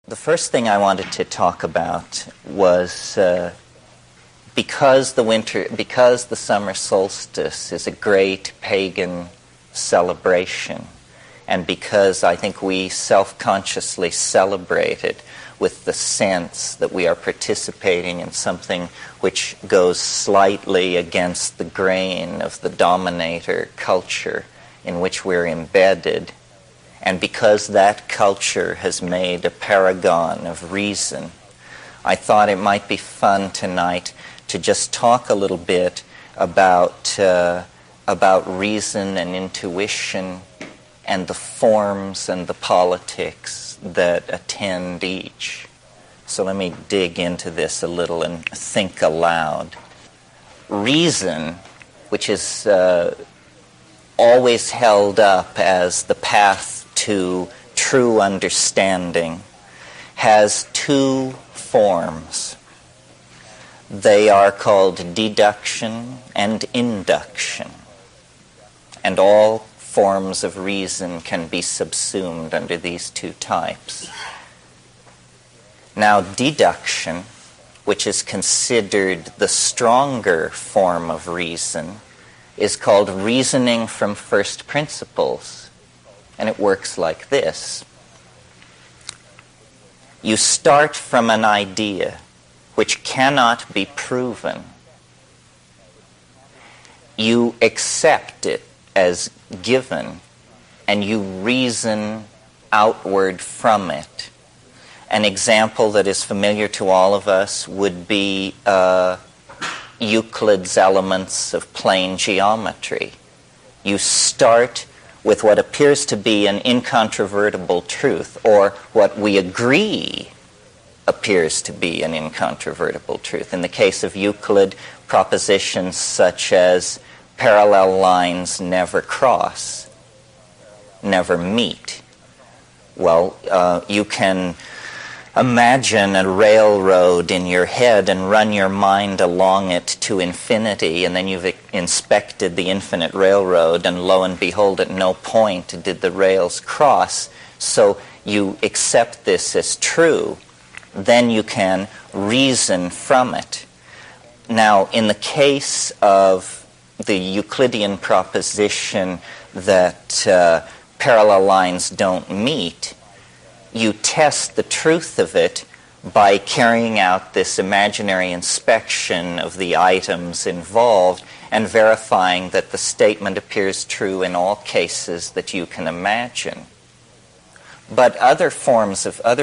The first thing I wanted to talk about was because the summer solstice is a great pagan celebration, and because I think we self-consciously celebrate it with the sense that we are participating in something which goes slightly against the grain of the dominator culture in which we're embedded, and because that culture has made a paragon of reason, I thought it might be fun tonight to just talk a little bit about reason and intuition and the forms and the politics that attend each. So let me dig into this a little and think aloud. Reason, which is always held up as the path to true understanding, has two forms. They are called deduction and induction, and all forms of reason can be subsumed under these two types. Now, deduction, which is considered the stronger form of reason, is called reasoning from first principles. And it works like this. You start from an idea which cannot be proven. You accept it as given, and you reason outward from it. An example that is familiar to all of us would be Euclid's elements of plane geometry. You start with what appears to be an incontrovertible truth, or what we agree appears to be an incontrovertible truth. In the case of Euclid, propositions such as parallel lines never cross, never meet. Well, you can imagine a railroad in your head and run your mind along it to infinity, and then you've inspected the infinite railroad, and lo and behold, at no point did the rails cross. So you accept this as true. Then you can reason from it. Now, in the case of the Euclidean proposition that parallel lines don't meet, you test the truth of it by carrying out this imaginary inspection of the items involved and verifying that the statement appears true in all cases that you can imagine. But other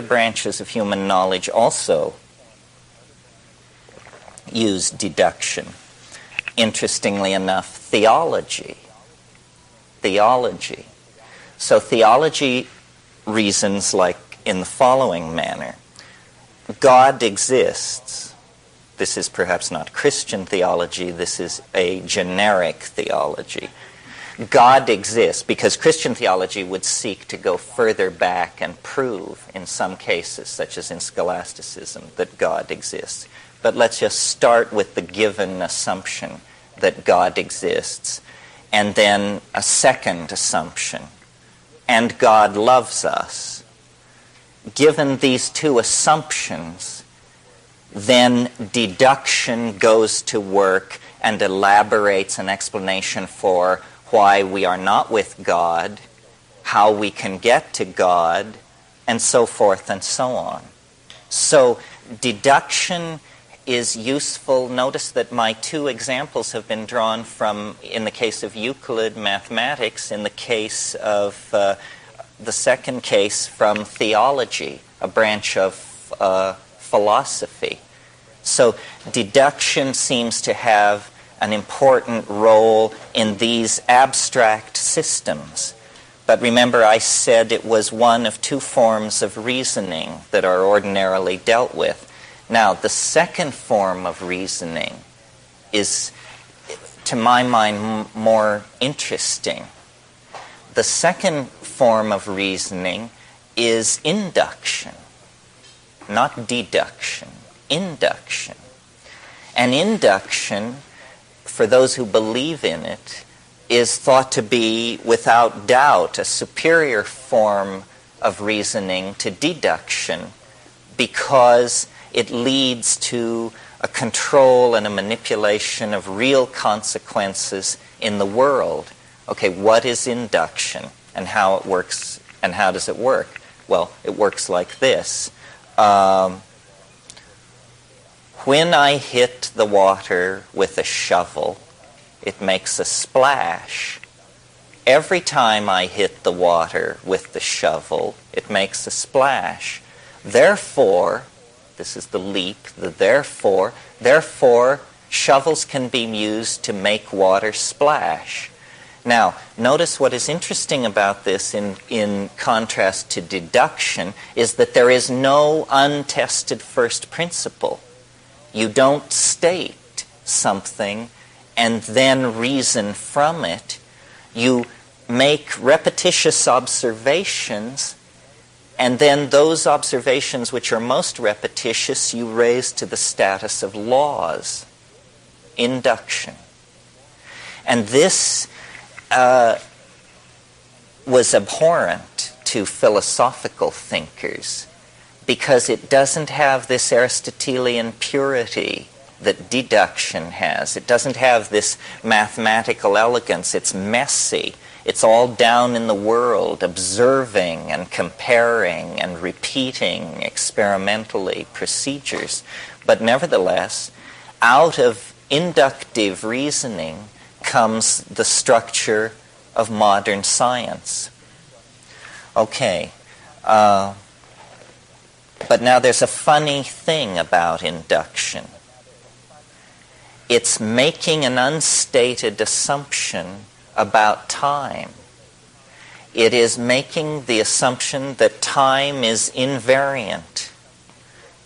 branches of human knowledge also use deduction. Interestingly enough, theology. So theology reasons like in the following manner. God exists. This is perhaps not Christian theology, this is a generic theology. God exists, because Christian theology would seek to go further back and prove, in some cases, such as in scholasticism, that God exists. But let's just start with the given assumption that God exists, and then a second assumption, and God loves us. Given these two assumptions, then deduction goes to work and elaborates an explanation for why we are not with God, how we can get to God, and so forth and so on. So deduction is useful. Notice that my two examples have been drawn from, in the case of Euclid, mathematics, in the case of the second case from theology, a branch of philosophy. So deduction seems to have an important role in these abstract systems. But remember, I said it was one of two forms of reasoning that are ordinarily dealt with. Now, the second form of reasoning is, to my mind, more interesting. The second form of reasoning is induction, not deduction, induction. And induction, for those who believe in it, is thought to be, without doubt, a superior form of reasoning to deduction, because it leads to a control and a manipulation of real consequences in the world. Okay, what is induction and how it works and how does it work? Well, it works like this. When I hit the water with a shovel, it makes a splash. Every time I hit the water with the shovel, it makes a splash. Therefore, this is the leap, the therefore, shovels can be used to make water splash. Now, notice what is interesting about this in contrast to deduction is that there is no untested first principle. You don't state something and then reason from it. You make repetitious observations, and then those observations which are most repetitious you raise to the status of laws. Induction. And this was abhorrent to philosophical thinkers because it doesn't have this Aristotelian purity that deduction has. It doesn't have this mathematical elegance. It's messy. It's all down in the world, observing and comparing and repeating experimentally procedures. But nevertheless, out of inductive reasoning comes the structure of modern science. Okay, but now there's a funny thing about induction. It's making an unstated assumption about time. It is making the assumption that time is invariant.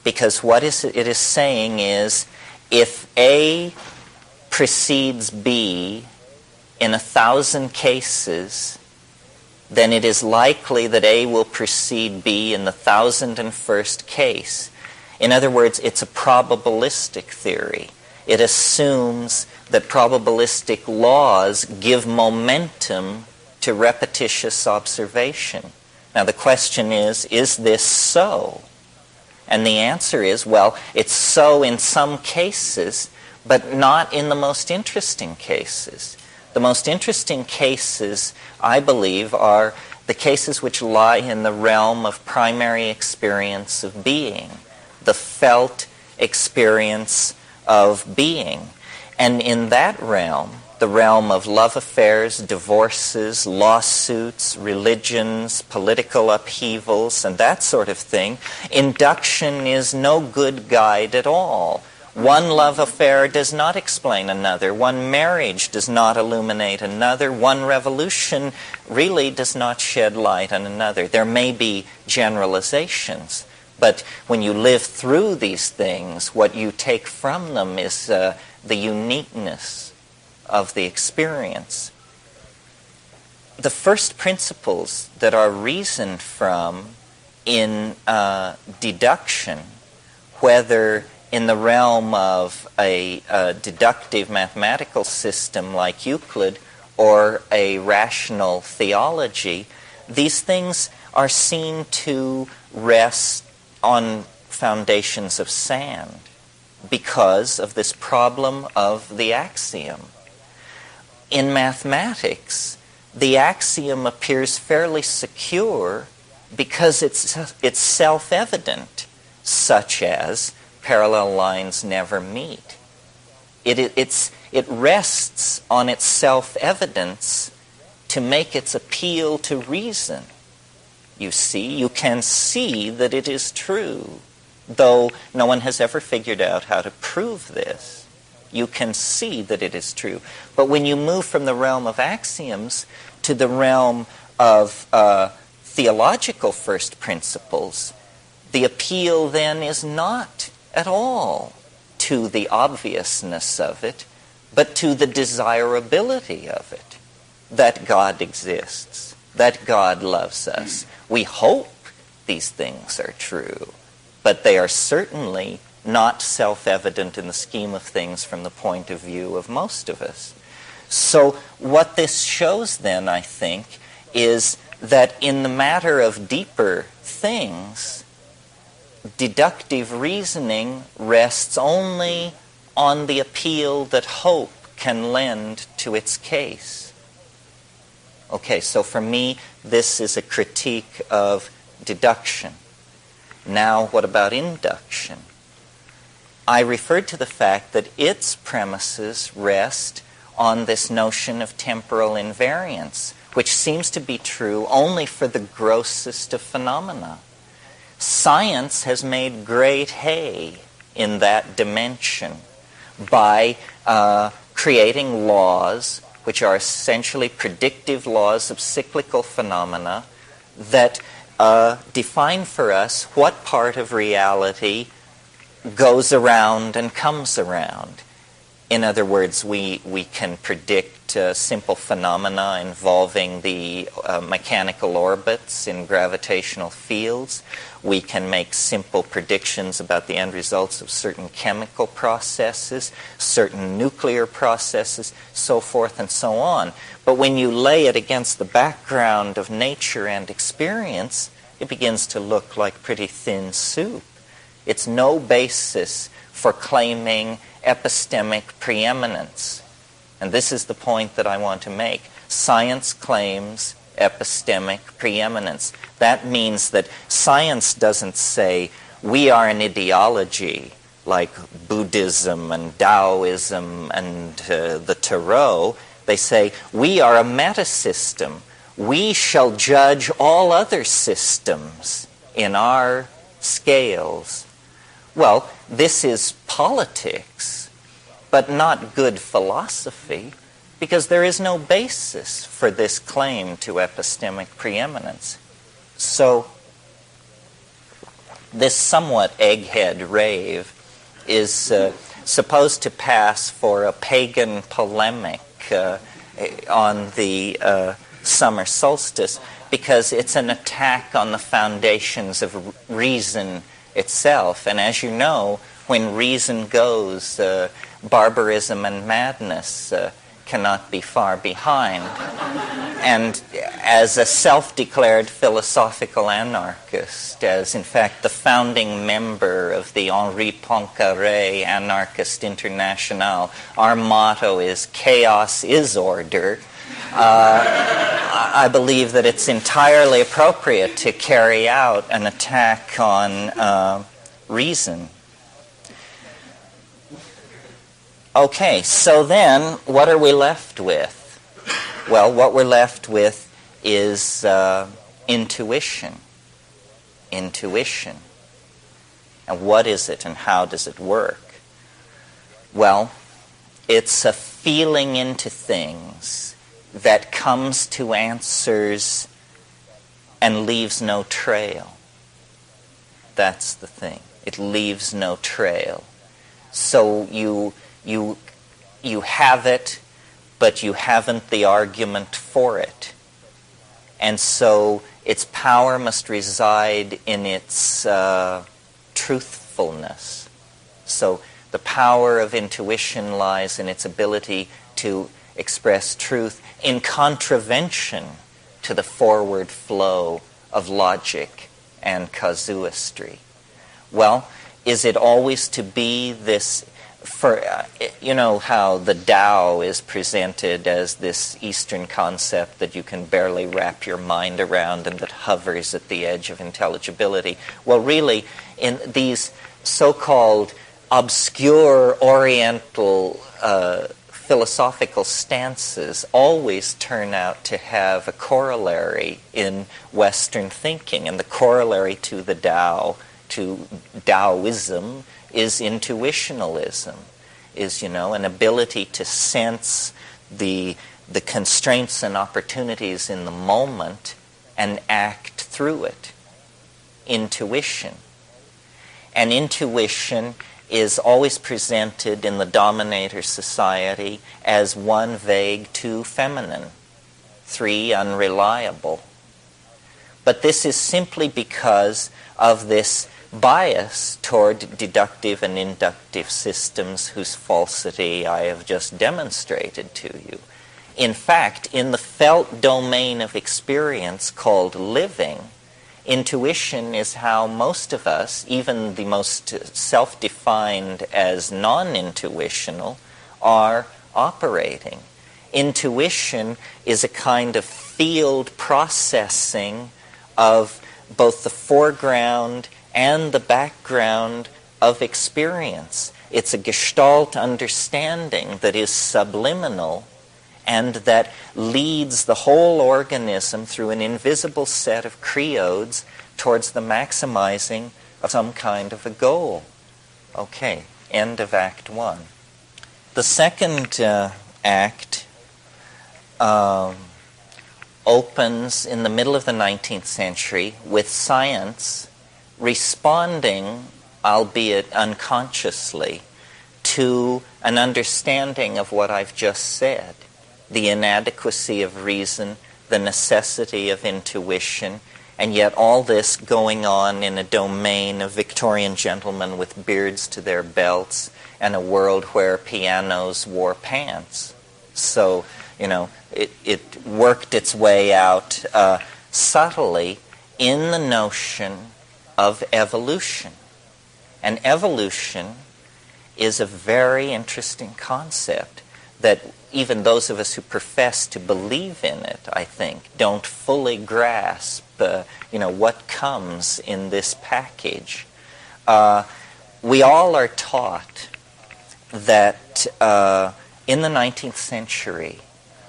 Because what it is saying is, if A precedes B in 1,000 cases, then it is likely that A will precede B in the 1,001st case. In other words, it's a probabilistic theory. It assumes that probabilistic laws give momentum to repetitious observation. Now the question is this so? And the answer is, well, it's so in some cases, but not in the most interesting cases. The most interesting cases, I believe, are the cases which lie in the realm of primary experience of being, the felt experience of being. And in that realm, the realm of love affairs, divorces, lawsuits, religions, political upheavals, and that sort of thing, induction is no good guide at all. One love affair does not explain another. One marriage does not illuminate another. One revolution really does not shed light on another. There may be generalizations, but when you live through these things, what you take from them is the uniqueness of the experience. The first principles that are reasoned from in deduction, whether in the realm of a deductive mathematical system like Euclid or a rational theology, these things are seen to rest on foundations of sand because of this problem of the axiom. In mathematics, the axiom appears fairly secure because it's self-evident, such as parallel lines never meet. It rests on its self-evidence to make its appeal to reason. You see, you can see that it is true, though no one has ever figured out how to prove this. You can see that it is true. But when you move from the realm of axioms to the realm of theological first principles, the appeal then is not at all to the obviousness of it, but to the desirability of it, that God exists, that God loves us. We hope these things are true, but they are certainly not self-evident in the scheme of things from the point of view of most of us. So what this shows then, I think, is that in the matter of deeper things, deductive reasoning rests only on the appeal that hope can lend to its case. Okay, so for me, this is a critique of deduction. Now, what about induction? I referred to the fact that its premises rest on this notion of temporal invariance, which seems to be true only for the grossest of phenomena. Science has made great hay in that dimension by creating laws which are essentially predictive laws of cyclical phenomena that define for us what part of reality goes around and comes around. In other words, we can predict simple phenomena involving the mechanical orbits in gravitational fields. We can make simple predictions about the end results of certain chemical processes, certain nuclear processes, so forth and so on. But when you lay it against the background of nature and experience, it begins to look like pretty thin soup. It's no basis for claiming epistemic preeminence. And this is the point that I want to make. Science claims epistemic preeminence. That means that science doesn't say, we are an ideology like Buddhism and Taoism and the Tarot. They say, we are a metasystem. We shall judge all other systems in our scales. Well, this is politics, but not good philosophy, because there is no basis for this claim to epistemic preeminence. So, this somewhat egghead rave is supposed to pass for a pagan polemic on the summer solstice, because it's an attack on the foundations of reason itself. And as you know, when reason goes, barbarism and madness cannot be far behind. And as a self-declared philosophical anarchist, as in fact the founding member of the Henri Poincaré Anarchist International, our motto is chaos is order. I believe that it's entirely appropriate to carry out an attack on reason. Okay, so then what are we left with? Well, what we're left with is intuition. Intuition. And what is it and how does it work? Well, it's a feeling into things that comes to answers and leaves no trail. That's the thing. It leaves no trail. So you have it, but you haven't the argument for it. And so its power must reside in its truthfulness. So the power of intuition lies in its ability to express truth in contravention to the forward flow of logic and casuistry. Well, is it always to be this? You know how the Tao is presented as this Eastern concept that you can barely wrap your mind around and that hovers at the edge of intelligibility. Well, really, in these so-called obscure Oriental philosophical stances always turn out to have a corollary in Western thinking, and the corollary to the Tao, to Taoism, is intuitionalism, is, an ability to sense the constraints and opportunities in the moment and act through it. Intuition. And intuition is always presented in the dominator society as 1 vague, 2 feminine, 3 unreliable. But this is simply because of this bias toward deductive and inductive systems whose falsity I have just demonstrated to you. In fact, in the felt domain of experience called living, Intuition is how most of us, even the most self-defined as non-intuitional, are operating. Intuition is a kind of field processing of both the foreground and the background of experience. It's a gestalt understanding that is subliminal and that leads the whole organism through an invisible set of creodes towards the maximizing of some kind of a goal. Okay, end of Act 1. The second act opens in the middle of the 19th century with science responding, albeit unconsciously, to an understanding of what I've just said. The inadequacy of reason, the necessity of intuition, and yet all this going on in a domain of Victorian gentlemen with beards to their belts and a world where pianos wore pants. So, it worked its way out subtly in the notion of evolution. And evolution is a very interesting concept that even those of us who profess to believe in it, I think, don't fully grasp, what comes in this package. We all are taught that in the 19th century,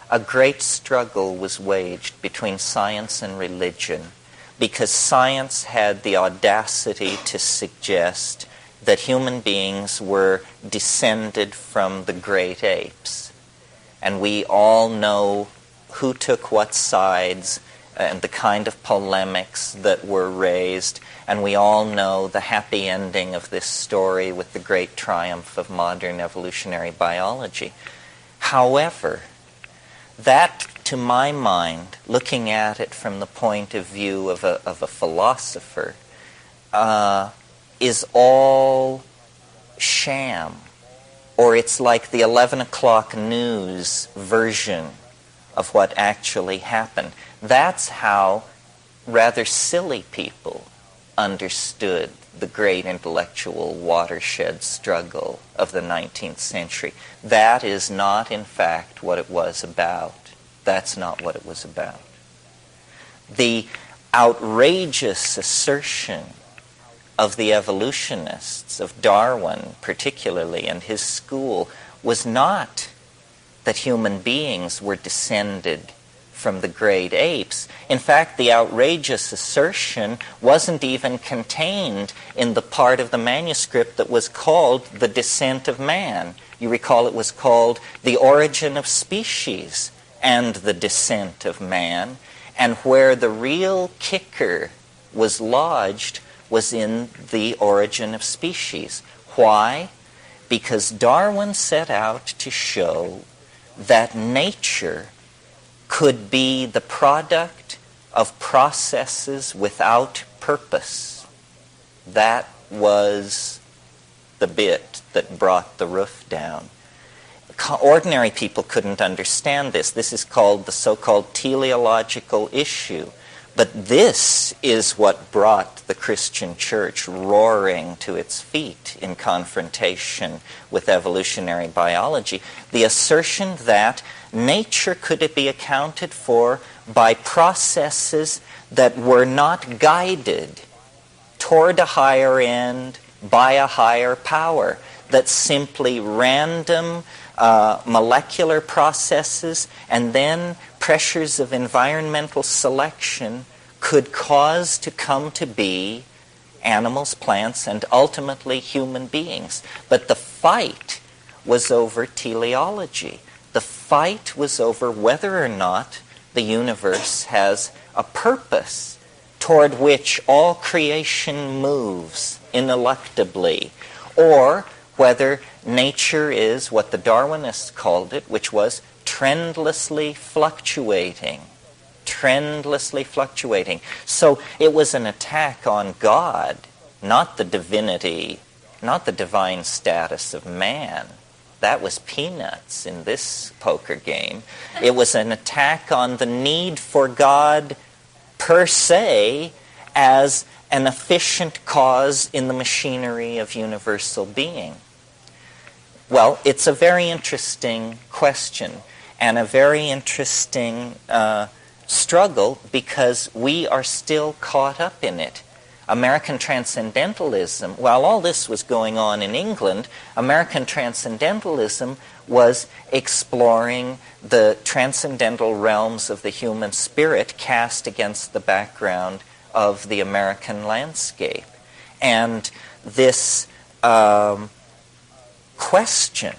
a great struggle was waged between science and religion because science had the audacity to suggest that human beings were descended from the great apes. And we all know who took what sides and the kind of polemics that were raised. And we all know the happy ending of this story with the great triumph of modern evolutionary biology. However, that, to my mind, looking at it from the point of view of a philosopher, is all sham. Or it's like the 11 o'clock news version of what actually happened. That's how rather silly people understood the great intellectual watershed struggle of the 19th century. That is not, in fact, what it was about. That's not what it was about. The outrageous assertion of the evolutionists, of Darwin particularly, and his school, was not that human beings were descended from the great apes. In fact, the outrageous assertion wasn't even contained in the part of the manuscript that was called The Descent of Man. You recall it was called The Origin of Species and the Descent of Man, and where the real kicker was lodged was in The Origin of Species. Why? Because Darwin set out to show that nature could be the product of processes without purpose. That was the bit that brought the roof down. Ordinary people couldn't understand this. This is called the so-called teleological issue. But this is what brought the Christian church roaring to its feet in confrontation with evolutionary biology. The assertion that nature could be accounted for by processes that were not guided toward a higher end by a higher power, that simply random molecular processes and then pressures of environmental selection could cause to come to be animals, plants, and ultimately human beings. But the fight was over teleology. The fight was over whether or not the universe has a purpose toward which all creation moves ineluctably, or whether nature is what the Darwinists called it, which was trendlessly fluctuating. Trendlessly fluctuating. So it was an attack on God, not the divinity, not the divine status of man. That was peanuts in this poker game. It was an attack on the need for God per se as an efficient cause in the machinery of universal being? Well, it's a very interesting question and a very interesting struggle, because we are still caught up in it. American transcendentalism, while all this was going on in England, American transcendentalism was exploring the transcendental realms of the human spirit cast against the background of the American landscape. And this question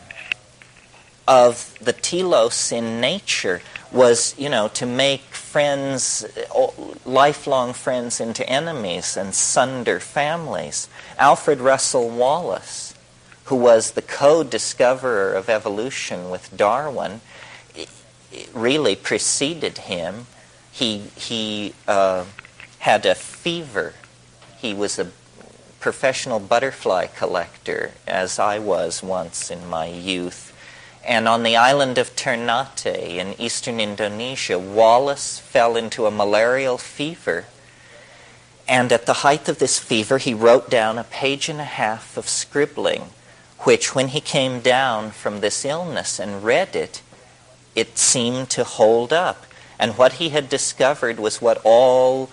of the telos in nature was, to make friends, lifelong friends, into enemies and sunder families. Alfred Russel Wallace, who was the co-discoverer of evolution with Darwin, really preceded him. He had a fever. He was a professional butterfly collector, as I was once in my youth. And on the island of Ternate in eastern Indonesia, Wallace fell into a malarial fever. And at the height of this fever, he wrote down a page and a half of scribbling, which, when he came down from this illness and read it, it seemed to hold up. And what he had discovered was what all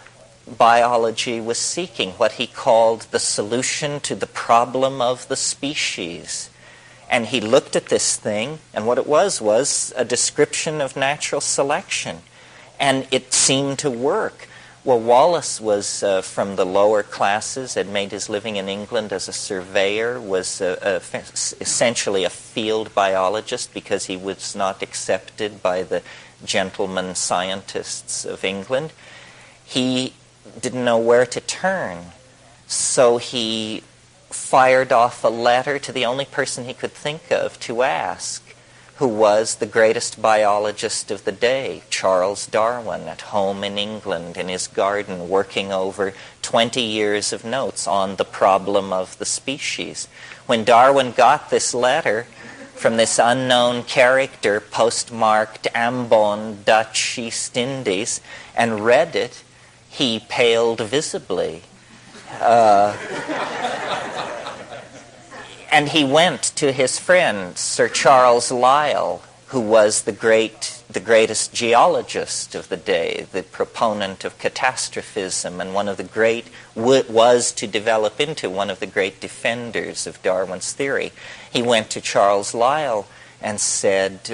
biology was seeking, what he called the solution to the problem of the species. And he looked at this thing, and what it was a description of natural selection. And it seemed to work. Well, Wallace was from the lower classes, had made his living in England as a surveyor, was essentially a field biologist because he was not accepted by the gentleman scientists of England. He didn't know where to turn, so he fired off a letter to the only person he could think of to ask, who was the greatest biologist of the day, Charles Darwin, at home in England in his garden, working over 20 years of notes on the problem of the species. When Darwin got this letter from this unknown character, postmarked Ambon, Dutch East Indies, and read it, he paled visibly. And he went to his friend, Sir Charles Lyell, who was the greatest geologist of the day, the proponent of catastrophism, and was to develop into one of the great defenders of Darwin's theory. He went to Charles Lyell and said,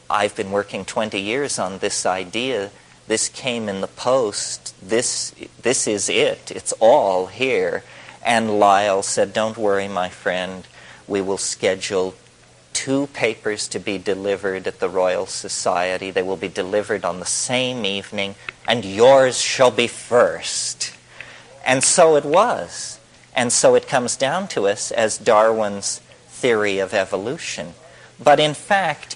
I've been working 20 years on this idea. This came in the post. This is it. It's all here. And Lyell said, don't worry, my friend. We will schedule 2 papers to be delivered at the Royal Society. They will be delivered on the same evening, and yours shall be first. And so it was. And so it comes down to us as Darwin's theory of evolution. But in fact,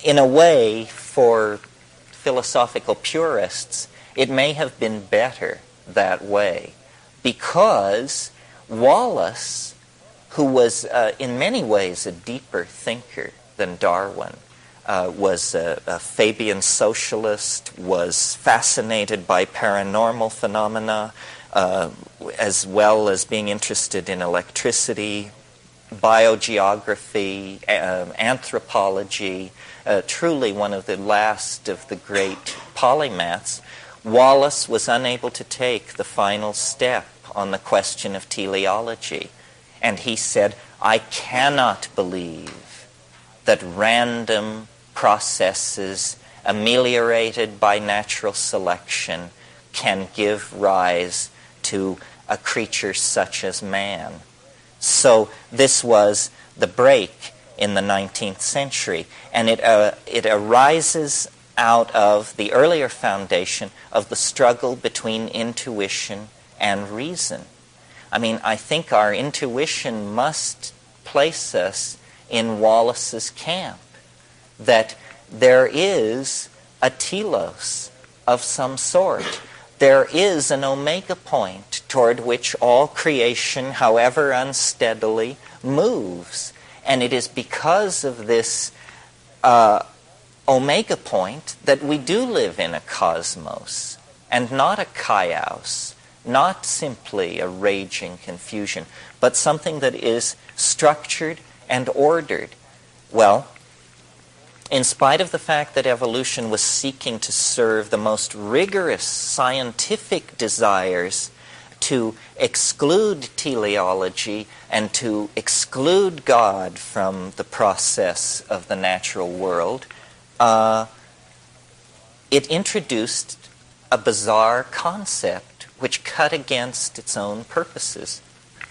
in a way, for philosophical purists, it may have been better that way. Because Wallace, who was in many ways a deeper thinker than Darwin, was a Fabian socialist, was fascinated by paranormal phenomena, as well as being interested in electricity, biogeography, anthropology, truly one of the last of the great polymaths. Wallace was unable to take the final step on the question of teleology. And he said, I cannot believe that random processes ameliorated by natural selection can give rise to a creature such as man. So this was the break in the 19th century. And it arises out of the earlier foundation of the struggle between intuition and reason. I mean, I think our intuition must place us in Wallace's camp, that there is a telos of some sort. There is an omega point toward which all creation, however unsteadily, moves. And it is because of this omega point that we do live in a cosmos and not a chaos, not simply a raging confusion, but something that is structured and ordered. Well, in spite of the fact that evolution was seeking to serve the most rigorous scientific desires to exclude teleology and to exclude God from the process of the natural world, it introduced a bizarre concept which cut against its own purposes.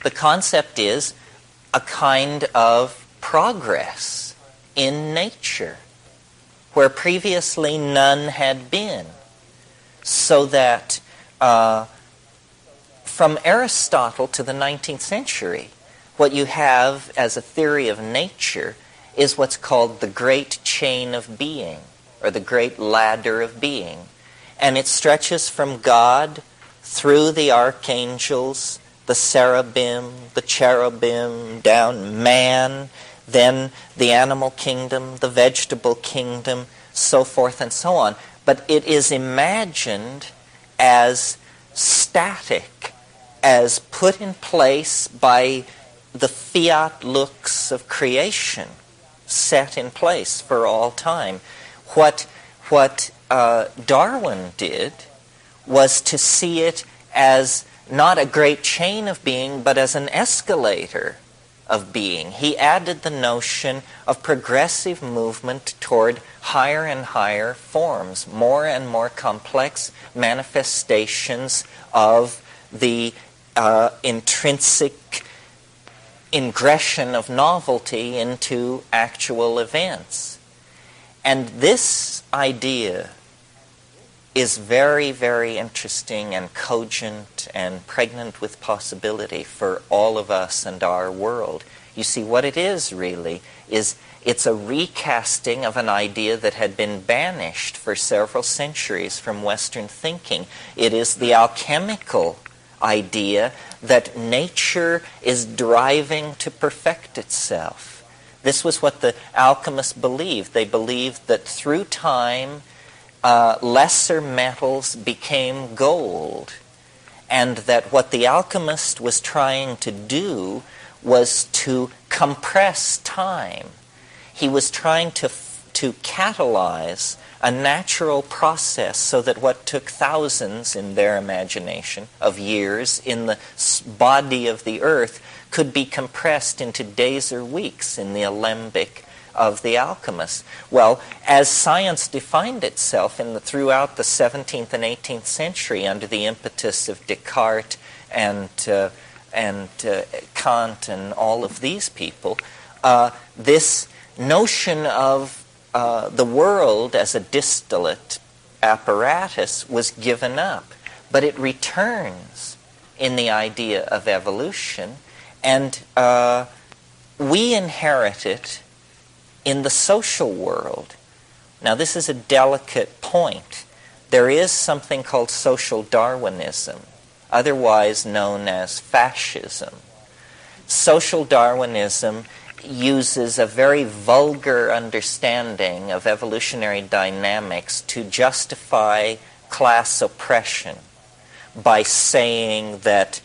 The concept is a kind of progress in nature where previously none had been, so that from Aristotle to the 19th century, what you have as a theory of nature is what's called the great chain of being, or the great ladder of being. And it stretches from God through the archangels, the the cherubim, down man, then the animal kingdom, the vegetable kingdom, so forth and so on. But it is imagined as static, as put in place by the fiat lux of creation, set in place for all time. What Darwin did was to see it as not a great chain of being, but as an escalator of being. He added the notion of progressive movement toward higher and higher forms, more and more complex manifestations of the intrinsic ingression of novelty into actual events. And this idea is very, very interesting and cogent and pregnant with possibility for all of us and our world. You see, what it is really is it's a recasting of an idea that had been banished for several centuries from Western thinking. It is the alchemical idea that nature is driving to perfect itself. This was what the alchemists believed. They believed that through time, lesser metals became gold, and that what the alchemist was trying to do was to compress time. He was trying to catalyze a natural process so that what took thousands, in their imagination, of years in the body of the earth could be compressed into days or weeks in the alembic of the alchemists. Well, as science defined itself throughout the 17th and 18th century under the impetus of Descartes and Kant and all of these people, this notion of the world as a distillate apparatus was given up. But it returns in the idea of evolution, and we inherit it in the social world. Now, this is a delicate point. There is something called social Darwinism, otherwise known as fascism. Social Darwinism uses a very vulgar understanding of evolutionary dynamics to justify class oppression by saying that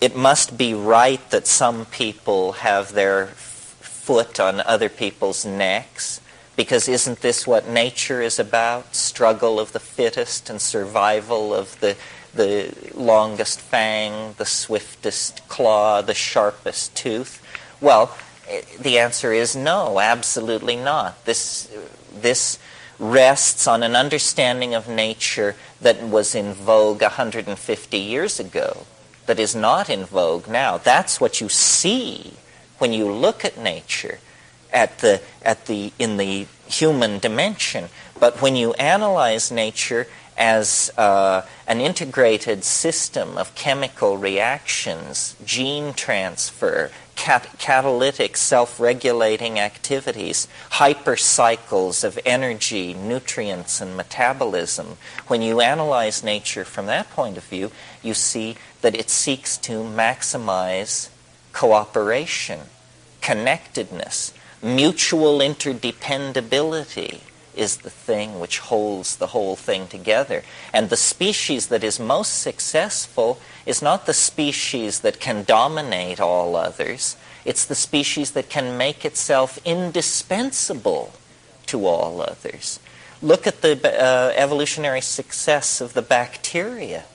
it must be right that some people have their foot on other people's necks, because isn't this what nature is about? Struggle of the fittest and survival of the longest fang, the swiftest claw, the sharpest tooth. Well, the answer is no, absolutely not. This rests on an understanding of nature that was in vogue 150 years ago, that is not in vogue now. That's what you see when you look at nature in the human dimension. But when you analyze nature as an integrated system of chemical reactions, gene transfer, catalytic self-regulating activities, hypercycles of energy, nutrients, and metabolism, when you analyze nature from that point of view, you see that it seeks to maximize cooperation, connectedness, mutual interdependability, is the thing which holds the whole thing together. And the species that is most successful is not the species that can dominate all others. It's the species that can make itself indispensable to all others. Look at the evolutionary success of the bacteria.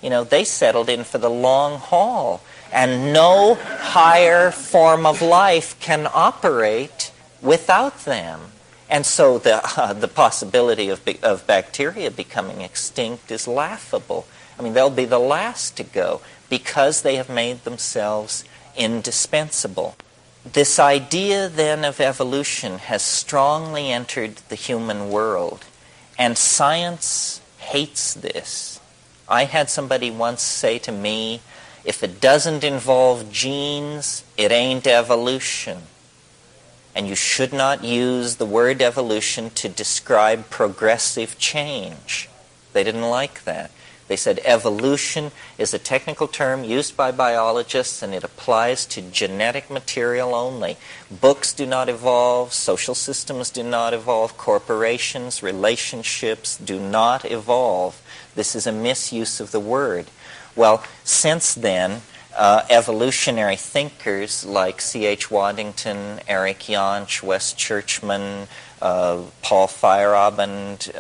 You know, they settled in for the long haul, and no higher form of life can operate without them. And so the possibility of bacteria becoming extinct is laughable. I mean, they'll be the last to go because they have made themselves indispensable. This idea then of evolution has strongly entered the human world, and science hates this. I had somebody once say to me, if it doesn't involve genes, it ain't evolution. And you should not use the word evolution to describe progressive change. They didn't like that. They said evolution is a technical term used by biologists, and it applies to genetic material only. Books do not evolve, social systems do not evolve, corporations, relationships do not evolve. This is a misuse of the word. Well, since then, evolutionary thinkers like C.H. Waddington, Eric Jantsch, Wes Churchman, Paul Feyerabend,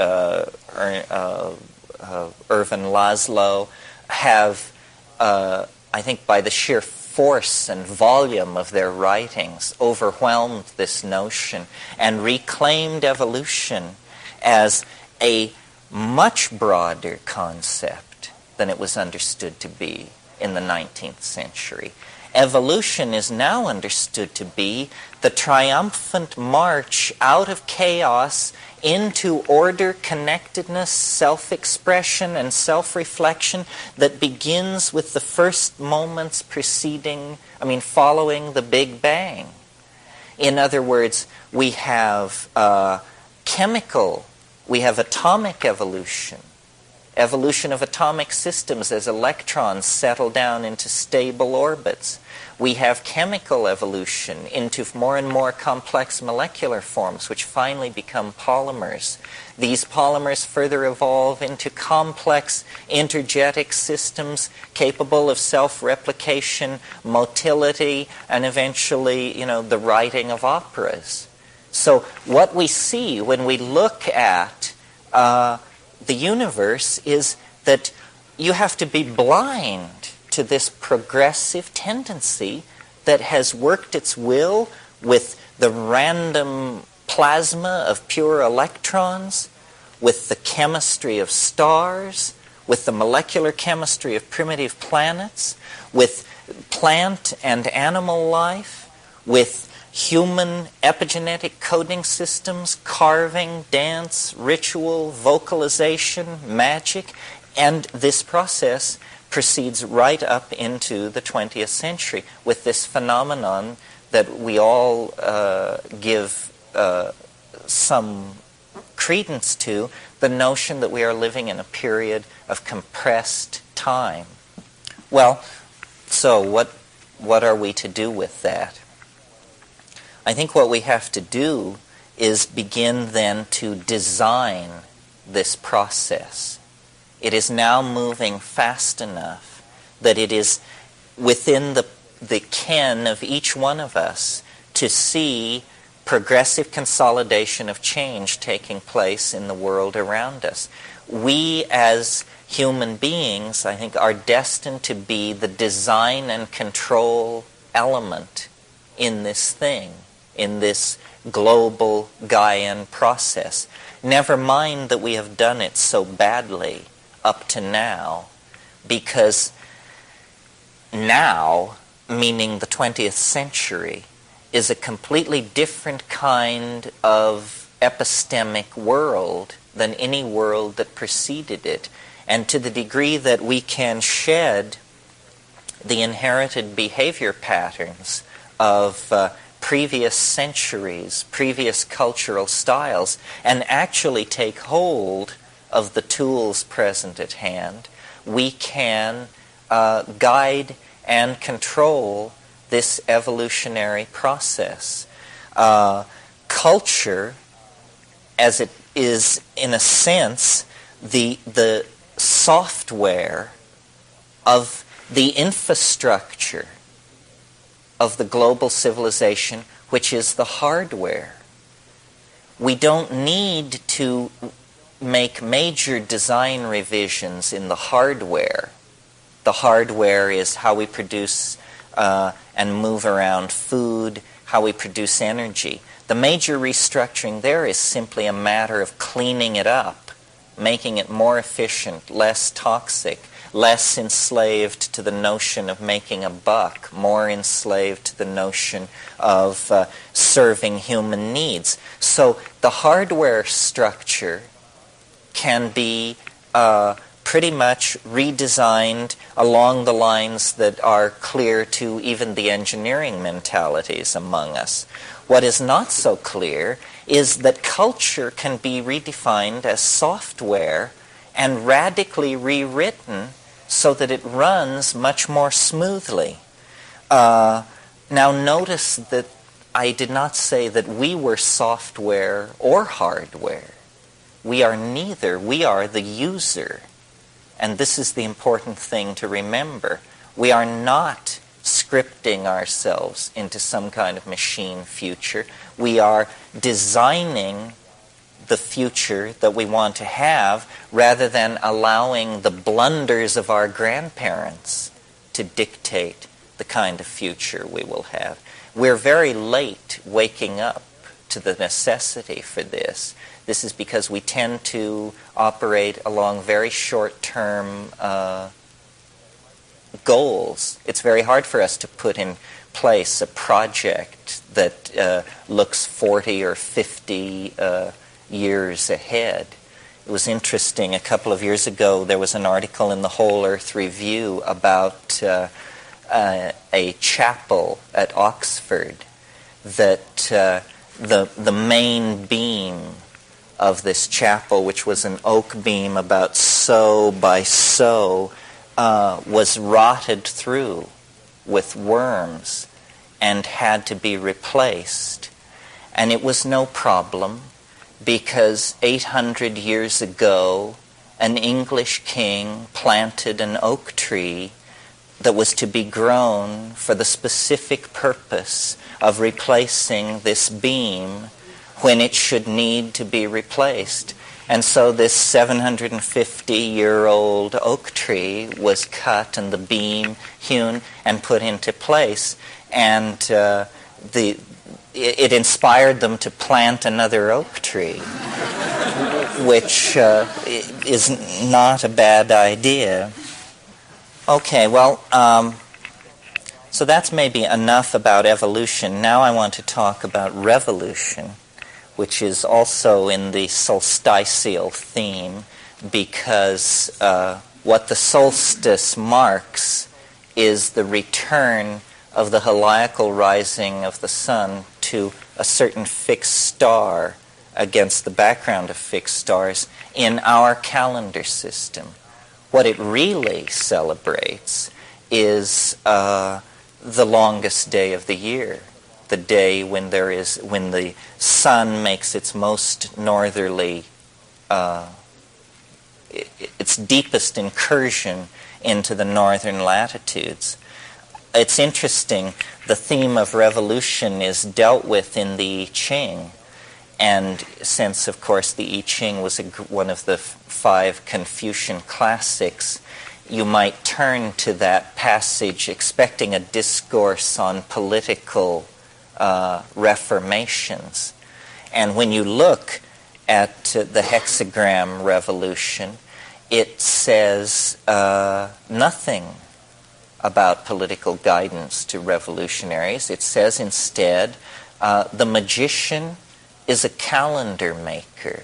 Irvin Laszlo have, I think by the sheer force and volume of their writings, overwhelmed this notion and reclaimed evolution as a much broader concept than it was understood to be in the 19th century. Evolution is now understood to be the triumphant march out of chaos into order, connectedness, self-expression, and self-reflection that begins with the first moments following the Big Bang. In other words, we have we have atomic evolution. Evolution of atomic systems as electrons settle down into stable orbits. We have chemical evolution into more and more complex molecular forms, which finally become polymers. These polymers further evolve into complex intergetic systems capable of self-replication, motility, and eventually, the writing of operas. So what we see when we look at the universe is that you have to be blind to this progressive tendency that has worked its will with the random plasma of pure electrons, with the chemistry of stars, with the molecular chemistry of primitive planets, with plant and animal life, with human epigenetic coding systems, carving, dance, ritual, vocalization, magic, and this process proceeds right up into the 20th century with this phenomenon that we all give some credence to, the notion that we are living in a period of compressed time. Well, so what are we to do with that? I think what we have to do is begin then to design this process. It is now moving fast enough that it is within the ken of each one of us to see progressive consolidation of change taking place in the world around us. We as human beings, I think, are destined to be the design and control element in this thing, in this global Gaian process. Never mind that we have done it so badly up to now, because now, meaning the 20th century, is a completely different kind of epistemic world than any world that preceded it. And to the degree that we can shed the inherited behavior patterns of previous centuries, previous cultural styles, and actually take hold of the tools present at hand, we can guide and control this evolutionary process. Culture as it is, in a sense, the software of the infrastructure of the global civilization, which is the hardware. We don't need to make major design revisions in the hardware. The hardware is how we produce and move around food, how we produce energy. The major restructuring there is simply a matter of cleaning it up, making it more efficient, less toxic, less enslaved to the notion of making a buck, more enslaved to the notion of serving human needs. So the hardware structure can be pretty much redesigned along the lines that are clear to even the engineering mentalities among us. What is not so clear is that culture can be redefined as software and radically rewritten so that it runs much more smoothly. Now notice that I did not say that we were software or hardware. We are neither. We are the user. And this is the important thing to remember. We are not scripting ourselves into some kind of machine future. We are designing the future that we want to have rather than allowing the blunders of our grandparents to dictate the kind of future we will have. We're very late waking up to the necessity for this. This is because we tend to operate along very short-term goals. It's very hard for us to put in place a project that looks 40 or 50 years ahead. It was interesting, a couple of years ago there was an article in the Whole Earth Review about a chapel at Oxford that the main beam of this chapel, which was an oak beam about so by so, was rotted through with worms and had to be replaced. And it was no problem because 800 years ago an English king planted an oak tree that was to be grown for the specific purpose of replacing this beam when it should need to be replaced. And so this 750-year-old oak tree was cut and the beam hewn and put into place. And it inspired them to plant another oak tree, which is not a bad idea. Okay, well, so that's maybe enough about evolution. Now I want to talk about revolution, which is also in the solstitial theme, because what the solstice marks is the return of the heliacal rising of the sun to a certain fixed star against the background of fixed stars in our calendar system. What it really celebrates is the longest day of the year, the day when the sun makes its most northerly, its deepest incursion into the northern latitudes. It's interesting, the theme of revolution is dealt with in the I Ching, and since, of course, the I Ching was one of the 5 Confucian classics, you might turn to that passage expecting a discourse on political reformations. And when you look at the hexagram revolution, it says nothing about political guidance to revolutionaries. It says instead, the magician is a calendar maker.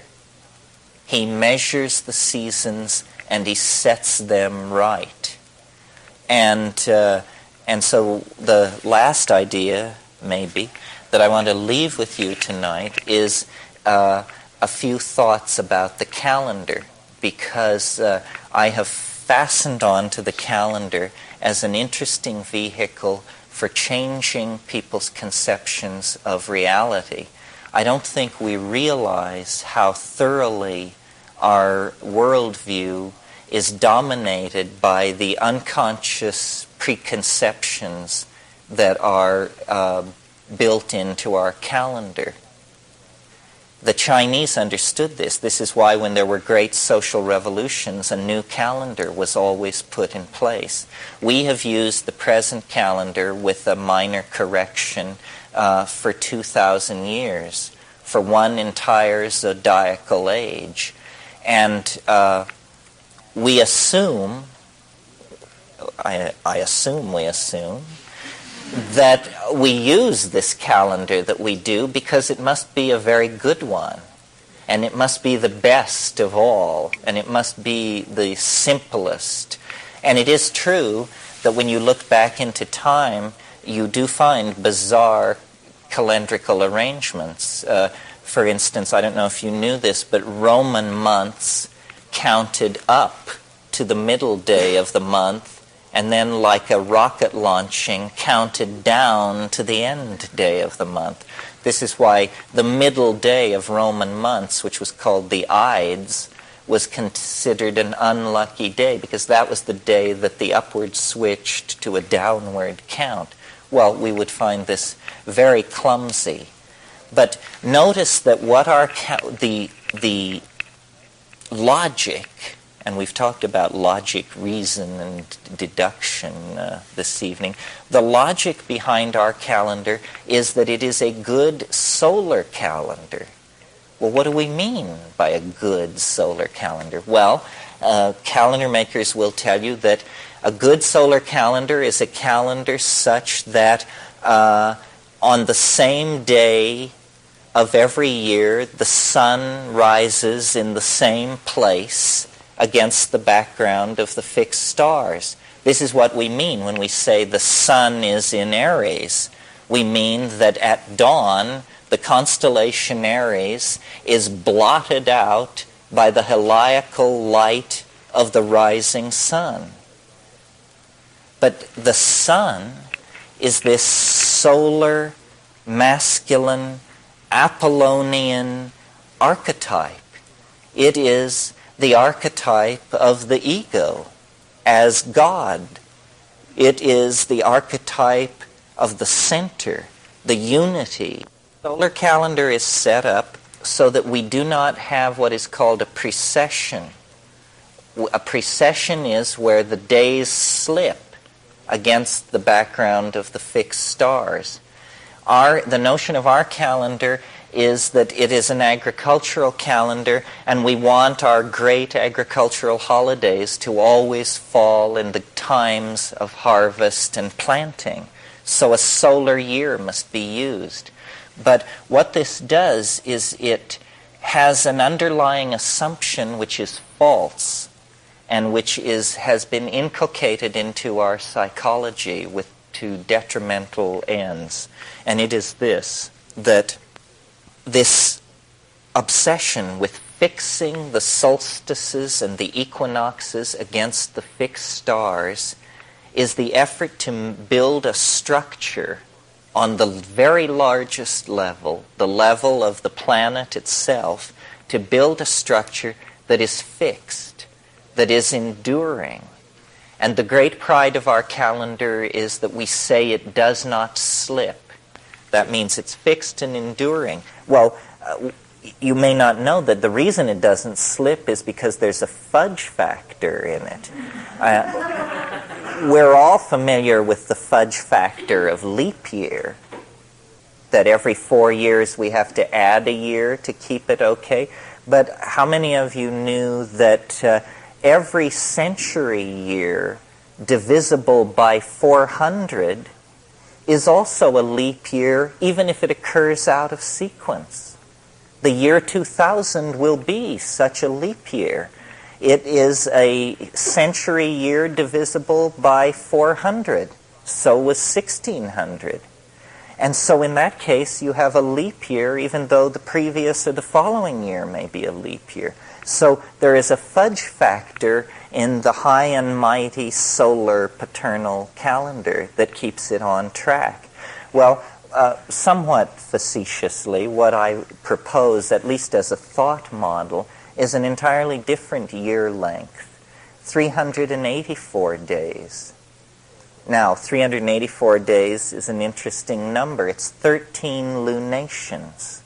He measures the seasons and he sets them right. And so the last idea, maybe, that I want to leave with you tonight is a few thoughts about the calendar, because I have fastened on to the calendar as an interesting vehicle for changing people's conceptions of reality. I don't think we realize how thoroughly our worldview is dominated by the unconscious preconceptions that are built into our calendar. The Chinese understood this. This is why when there were great social revolutions, a new calendar was always put in place. We have used the present calendar with a minor correction for 2,000 years, for one entire zodiacal age. And we assume, I assume we assume, that we use this calendar that we do because it must be a very good one, and it must be the best of all, and it must be the simplest. And it is true that when you look back into time, you do find bizarre calendrical arrangements. For instance, I don't know if you knew this, but Roman months counted up to the middle day of the month, and then, like a rocket launching, counted down to the end day of the month. This is why the middle day of Roman months, which was called the Ides, was considered an unlucky day, because that was the day that the upward switched to a downward count. Well, we would find this very clumsy. But notice that what the logic, and we've talked about logic, reason, and deduction this evening. The logic behind our calendar is that it is a good solar calendar. Well, what do we mean by a good solar calendar? Well, calendar makers will tell you that a good solar calendar is a calendar such that on the same day of every year, the sun rises in the same place against the background of the fixed stars. This is what we mean when we say the sun is in Aries. We mean that at dawn, the constellation Aries is blotted out by the heliacal light of the rising sun. But the sun is this solar, masculine, Apollonian archetype. It is the archetype of the ego as God. It is the archetype of the center, the unity. The solar calendar is set up so that we do not have what is called a precession. A precession is where the days slip against the background of the fixed stars. The notion of our calendar is that it is an agricultural calendar, and we want our great agricultural holidays to always fall in the times of harvest and planting. So a solar year must be used. But what this does is it has an underlying assumption which is false, and which has been inculcated into our psychology to detrimental ends. And it is this, that this obsession with fixing the solstices and the equinoxes against the fixed stars is the effort to build a structure on the very largest level, the level of the planet itself, to build a structure that is fixed, that is enduring. And the great pride of our calendar is that we say it does not slip. That means it's fixed and enduring. Well, you may not know that the reason it doesn't slip is because there's a fudge factor in it. We're all familiar with the fudge factor of leap year, that every 4 years we have to add a year to keep it okay. But how many of you knew that every century year divisible by 400 is also a leap year, even if it occurs out of sequence? The year 2000 will be such a leap year. It is a century year divisible by 400. So was 1600. And so in that case, you have a leap year, even though the previous or the following year may be a leap year. So there is a fudge factor in the high and mighty solar paternal calendar that keeps it on track. Well, somewhat facetiously, what I propose, at least as a thought model, is an entirely different year length, 384 days. Now, 384 days is an interesting number. It's 13 lunations,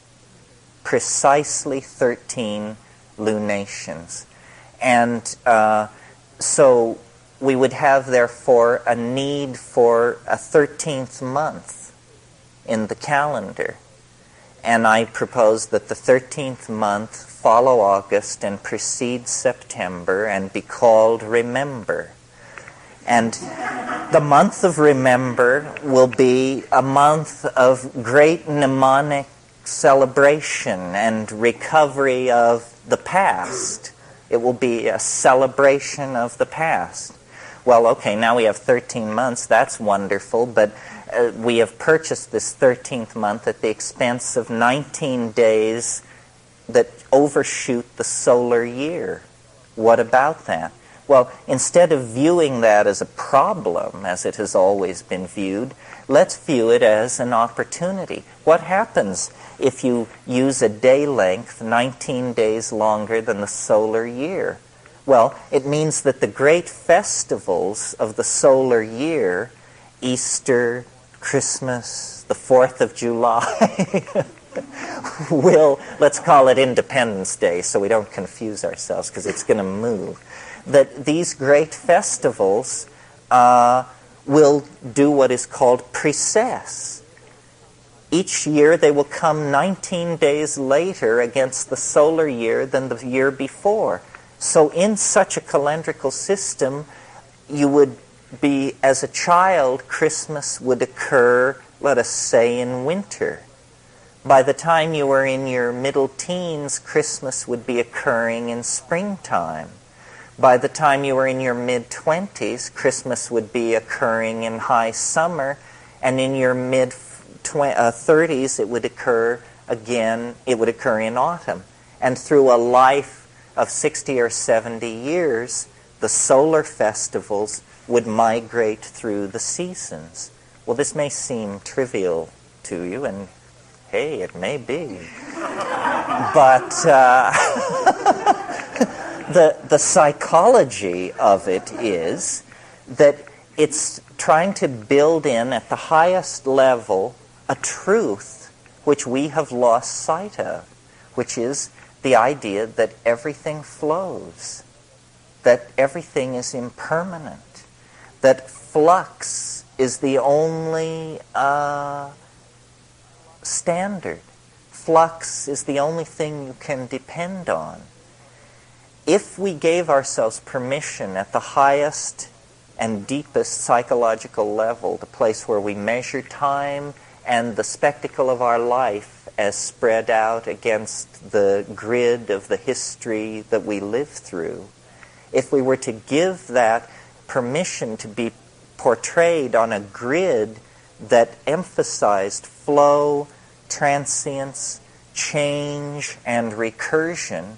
precisely 13 lunations. And so we would have, therefore, a need for a 13th month in the calendar. And I propose that the 13th month follow August and precede September and be called Remember. And the month of Remember will be a month of great mnemonic celebration and recovery of the past. It will be a celebration of the past. Well, okay, now we have 13 months. That's wonderful, but we have purchased this 13th month at the expense of 19 days that overshoot the solar year. What about that? Well, instead of viewing that as a problem, as it has always been viewed, let's view it as an opportunity. What happens if you use a day length 19 days longer than the solar year? Well, it means that the great festivals of the solar year, Easter, Christmas, the 4th of July, will, let's call it Independence Day so we don't confuse ourselves because it's going to move, that these great festivals will do what is called precess. Each year they will come 19 days later against the solar year than the year before. So in such a calendrical system, you would be, as a child, Christmas would occur, let us say, in winter. By the time you were in your middle teens, Christmas would be occurring in springtime. By the time you were in your mid-20s, Christmas would be occurring in high summer, and in your mid-30s, it would occur again, it would occur in autumn. And through a life of 60 or 70 years, the solar festivals would migrate through the seasons. Well, this may seem trivial to you, and hey, it may be. But the psychology of it is that it's trying to build in at the highest level a truth which we have lost sight of, which is the idea that everything flows, that everything is impermanent, that flux is the only standard. Flux is the only thing you can depend on. If we gave ourselves permission at the highest and deepest psychological level, the place where we measure time and the spectacle of our life as spread out against the grid of the history that we live through, if we were to give that permission to be portrayed on a grid that emphasized flow, transience, change, and recursion,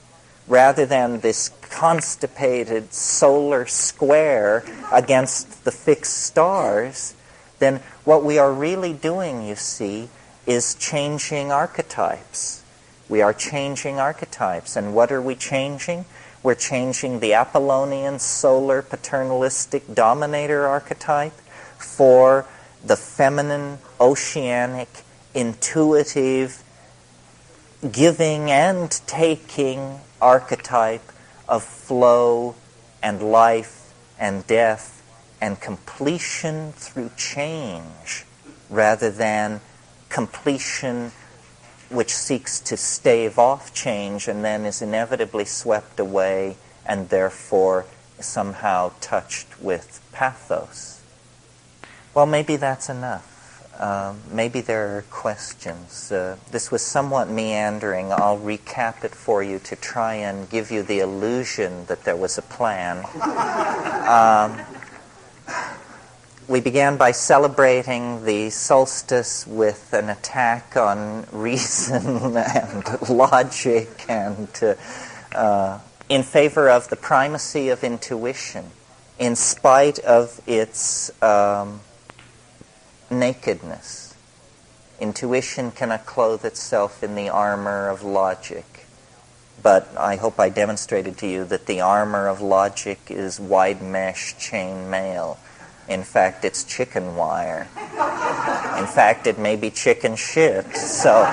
rather than this constipated solar square against the fixed stars, then what we are really doing, you see, is changing archetypes. We are changing archetypes. And what are we changing? We're changing the Apollonian solar paternalistic dominator archetype for the feminine, oceanic, intuitive, giving and taking archetype of flow and life and death and completion through change, rather than completion which seeks to stave off change and then is inevitably swept away and therefore somehow touched with pathos. Well, maybe that's enough. Maybe there are questions. This was somewhat meandering. I'll recap it for you to try and give you the illusion that there was a plan. We began by celebrating the solstice with an attack on reason and logic and in favor of the primacy of intuition in spite of its nakedness. Intuition cannot clothe itself in the armor of logic. But I hope I demonstrated to you that the armor of logic is wide mesh chain mail. In fact, it's chicken wire. In fact, it may be chicken shit. So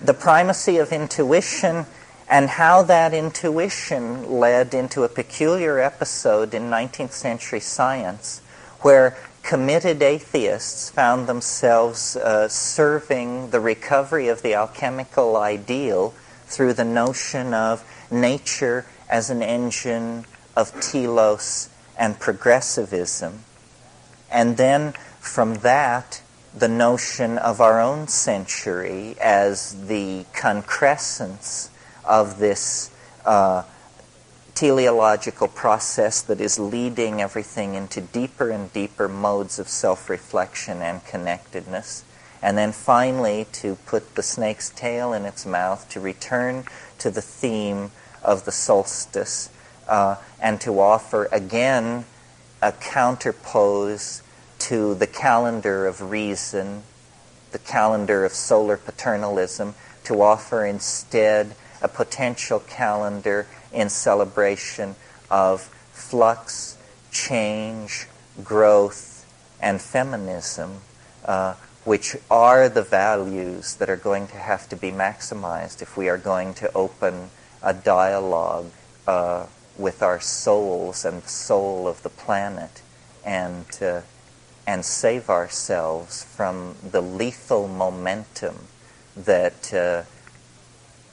the primacy of intuition, and how that intuition led into a peculiar episode in 19th century science where committed atheists found themselves serving the recovery of the alchemical ideal through the notion of nature as an engine of telos and progressivism. And then from that, the notion of our own century as the concrescence of this teleological process that is leading everything into deeper and deeper modes of self-reflection and connectedness. And then finally, to put the snake's tail in its mouth, to return to the theme of the solstice, and to offer again a counterpose to the calendar of reason, the calendar of solar paternalism, to offer instead a potential calendar in celebration of flux, change, growth, and feminism, which are the values that are going to have to be maximized if we are going to open a dialogue with our souls and the soul of the planet, and save ourselves from the lethal momentum that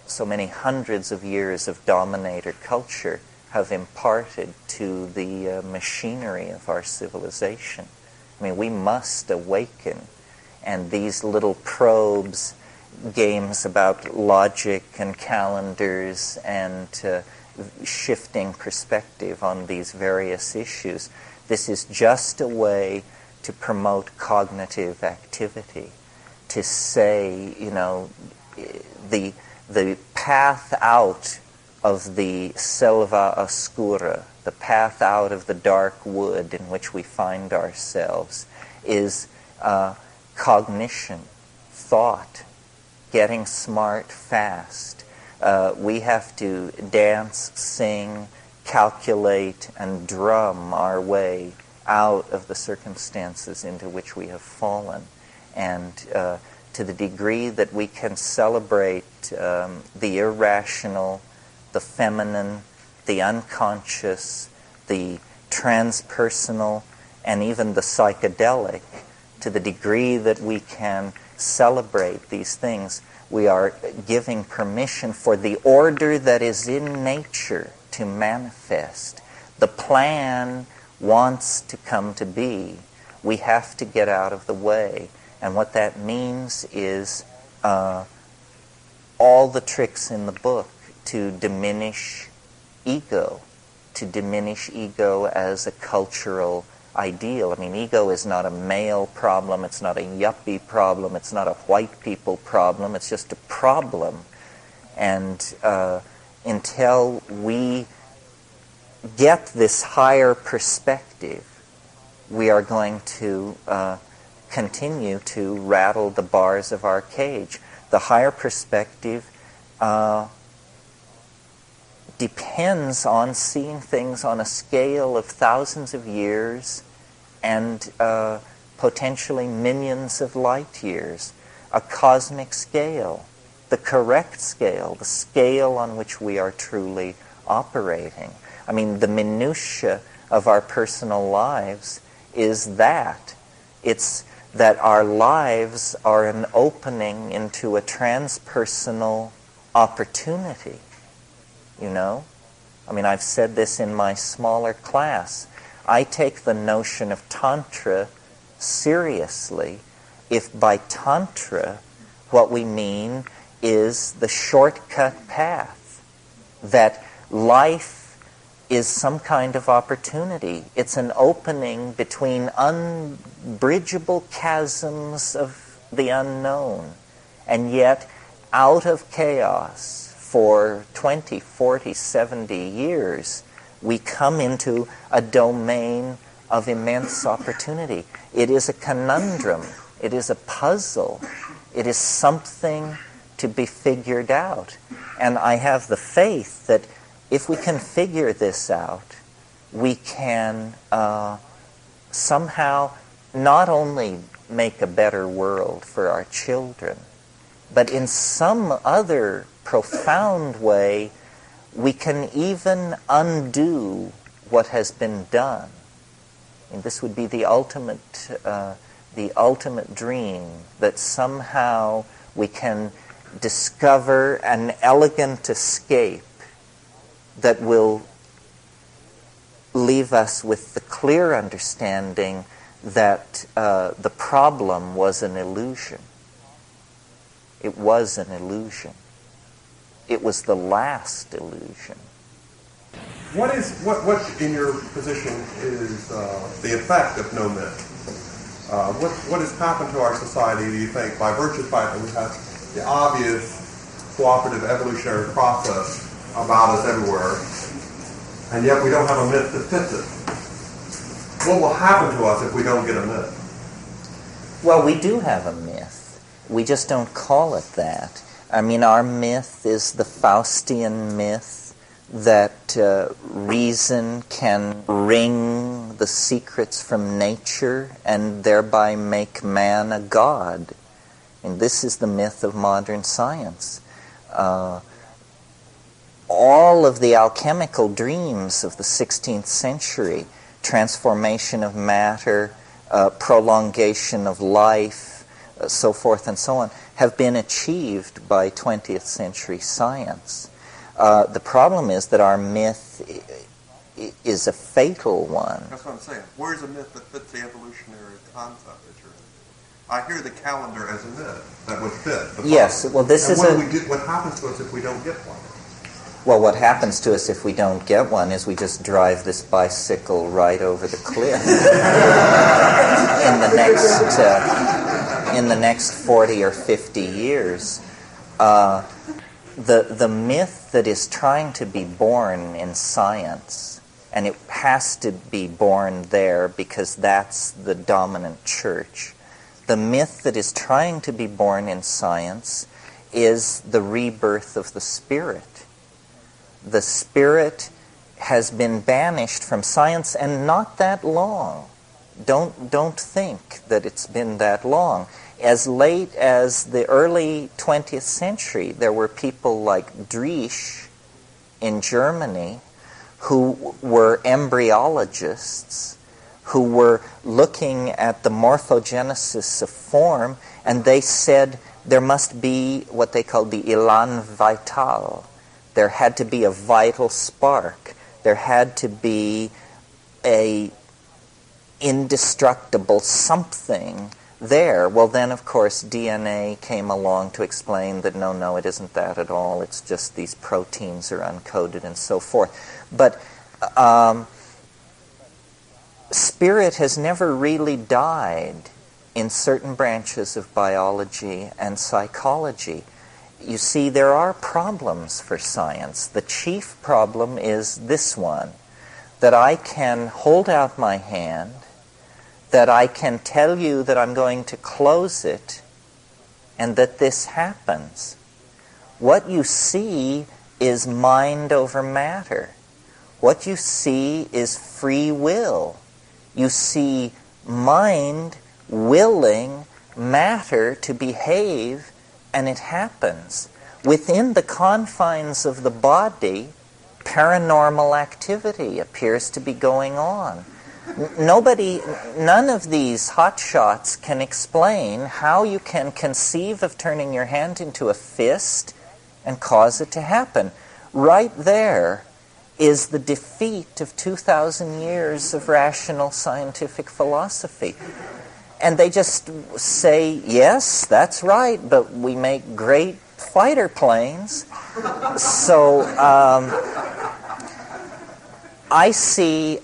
so many hundreds of years of dominator culture have imparted to the machinery of our civilization. I mean, we must awaken, and these little probes, games about logic and calendars and shifting perspective on these various issues, this is just a way to promote cognitive activity, to say, the path out of the selva oscura, the path out of the dark wood in which we find ourselves, is cognition, thought, getting smart fast. We have to dance, sing, calculate, and drum our way out of the circumstances into which we have fallen. And to the degree that we can celebrate the irrational, the feminine, the unconscious, the transpersonal, and even the psychedelic, to the degree that we can celebrate these things, we are giving permission for the order that is in nature to manifest. The plan wants to come to be. We have to get out of the way. And what that means is all the tricks in the book to diminish ego as a cultural ideal. I mean, ego is not a male problem, it's not a yuppie problem, it's not a white people problem, it's just a problem. And until we get this higher perspective, we are going to continue to rattle the bars of our cage. The higher perspective depends on seeing things on a scale of thousands of years and potentially millions of light years. A cosmic scale, the correct scale, the scale on which we are truly operating. I mean, the minutiae of our personal lives is that. It's that our lives are an opening into a transpersonal opportunity. I mean, I've said this in my smaller class. I take the notion of Tantra seriously if by Tantra what we mean is the shortcut path, that life is some kind of opportunity. It's an opening between unbridgeable chasms of the unknown, and yet out of chaos for 20, 40, 70 years, we come into a domain of immense opportunity. It is a conundrum. It is a puzzle. It is something to be figured out. And I have the faith that if we can figure this out, we can somehow not only make a better world for our children, but in some other profound way, we can even undo what has been done. And this would be the ultimate dream, that somehow we can discover an elegant escape that will leave us with the clear understanding that the problem was an illusion. It was an illusion. It was the last illusion. What in your position is the effect of no myth? What has happened to our society, do you think, by virtue of the fact that we have the obvious cooperative evolutionary process about us everywhere, and yet we don't have a myth that fits it? What will happen to us if we don't get a myth? Well, we do have a myth. We just don't call it that. I mean, our myth is the Faustian myth that reason can wring the secrets from nature and thereby make man a god. And this is the myth of modern science. All of the alchemical dreams of the 16th century, transformation of matter, prolongation of life, so forth and so on, have been achieved by 20th century science. The problem is that our myth is a fatal one. That's what I'm saying. Where's a myth that fits the evolutionary concept that you're in? I hear the calendar as a myth that would fit. Yes, well, this is what happens to us if we don't get one? Well, what happens to us if we don't get one is we just drive this bicycle right over the cliff. In the next 40 or 50 years. The myth that is trying to be born in science, and it has to be born there because that's the dominant church, the myth that is trying to be born in science is the rebirth of the spirit. The spirit has been banished from science, and not that long. Don't think that it's been that long. As late as the early 20th century, there were people like Driesch in Germany who were embryologists, who were looking at the morphogenesis of form, and they said there must be what they called the élan vital. There had to be a vital spark. There had to be a indestructible something there. Well, then, of course, DNA came along to explain that no, it isn't that at all. It's just these proteins are uncoded and so forth. But spirit has never really died in certain branches of biology and psychology. You see, there are problems for science. The chief problem is this one, that I can hold out my hand, that I can tell you that I'm going to close it, and that this happens. What you see is mind over matter. What you see is free will. You see mind willing matter to behave, and it happens. Within the confines of the body, paranormal activity appears to be going on. None of these hotshots can explain how you can conceive of turning your hand into a fist and cause it to happen. Right there is the defeat of 2,000 years of rational scientific philosophy. And they just say, yes, that's right, but we make great fighter planes. So I see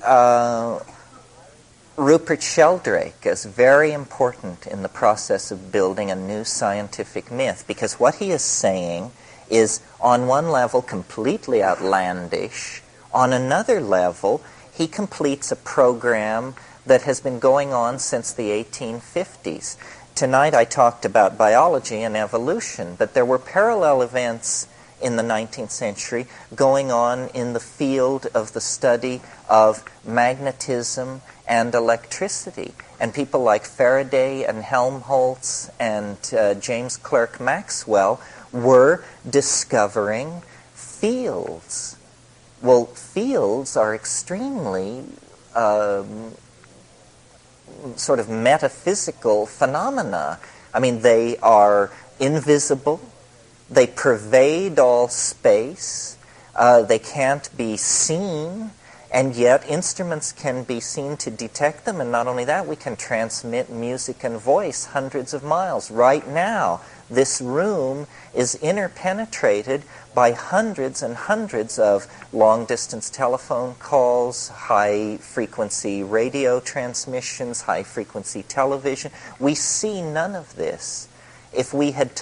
Rupert Sheldrake as very important in the process of building a new scientific myth, because what he is saying is, on one level, completely outlandish. On another level, he completes a program that has been going on since the 1850s. Tonight I talked about biology and evolution, but there were parallel events in the 19th century going on in the field of the study of magnetism and electricity. And people like Faraday and Helmholtz and James Clerk Maxwell were discovering fields. Well, fields are extremely sort of metaphysical phenomena. I mean, they are invisible. They pervade all space. They can't be seen, and yet instruments can be seen to detect them. And not only that, we can transmit music and voice hundreds of miles. Right now, this room is interpenetrated by hundreds and hundreds of long-distance telephone calls, high-frequency radio transmissions, high-frequency television. We see none of this. If you had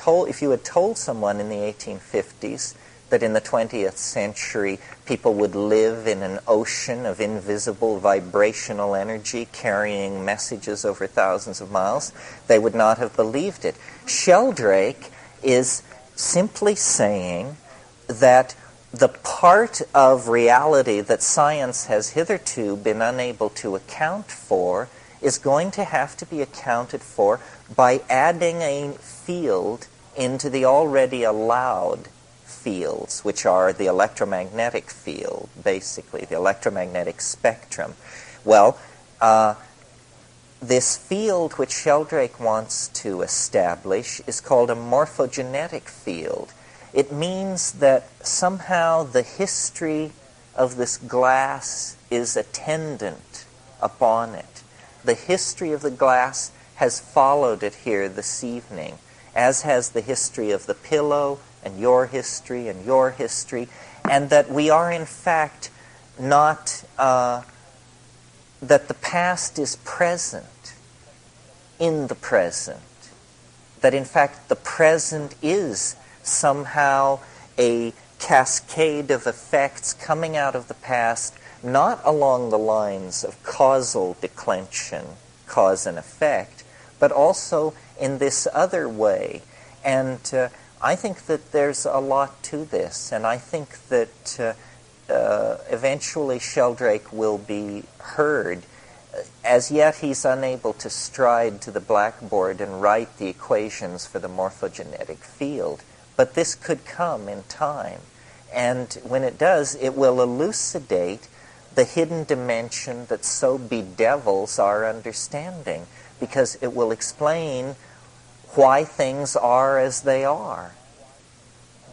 told someone in the 1850s that in the 20th century people would live in an ocean of invisible vibrational energy carrying messages over thousands of miles, they would not have believed it. Sheldrake is simply saying that the part of reality that science has hitherto been unable to account for is going to have to be accounted for by adding a field into the already allowed fields, which are the electromagnetic field, basically, the electromagnetic spectrum. Well, this field which Sheldrake wants to establish is called a morphogenetic field. It means that somehow the history of this glass is attendant upon it. The history of the glass has followed it here this evening, as has the history of the pillow and your history, and that we are in fact not, that the past is present in the present, that in fact the present is somehow a cascade of effects coming out of the past, not along the lines of causal declension, cause and effect, but also in this other way. And I think that there's a lot to this, and I think that eventually Sheldrake will be heard. As yet he's unable to stride to the blackboard and write the equations for the morphogenetic field, but this could come in time. And when it does, it will elucidate the hidden dimension that so bedevils our understanding, because it will explain why things are as they are.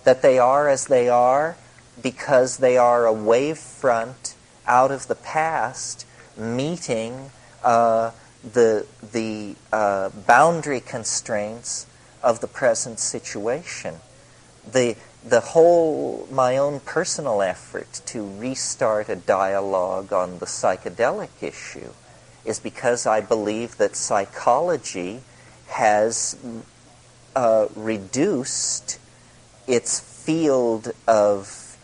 That they are as they are because they are a wave front out of the past meeting the boundary constraints of the present situation. The whole, my own personal effort to restart a dialogue on the psychedelic issue is because I believe that psychology has reduced its field of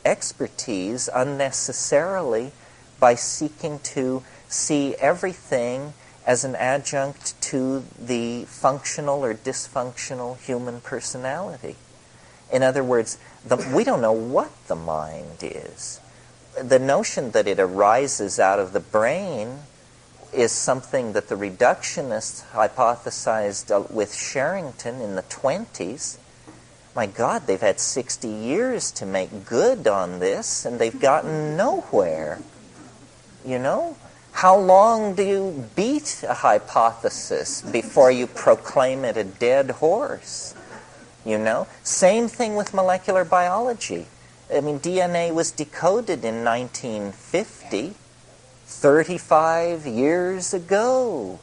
expertise unnecessarily by seeking to see everything as an adjunct to the functional or dysfunctional human personality. In other words, we don't know what the mind is. The notion that it arises out of the brain is something that the reductionists hypothesized with Sherrington in the 20s. My God, they've had 60 years to make good on this, and they've gotten nowhere. You know? How long do you beat a hypothesis before you proclaim it a dead horse? You know? Same thing with molecular biology. I mean, DNA was decoded in 1950, 35 years ago.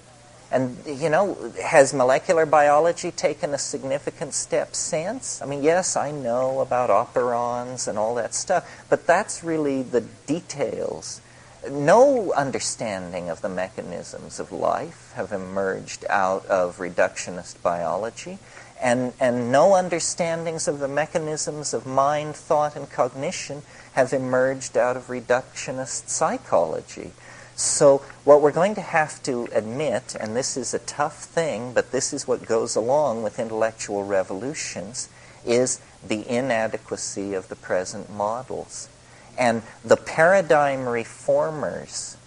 And, you know, has molecular biology taken a significant step since? I mean, yes, I know about operons and all that stuff, but that's really the details. No understanding of the mechanisms of life have emerged out of reductionist biology, and no understandings of the mechanisms of mind, thought, and cognition have emerged out of reductionist psychology. So what we're going to have to admit, and this is a tough thing, but this is what goes along with intellectual revolutions, is the inadequacy of the present models. And the paradigm reformers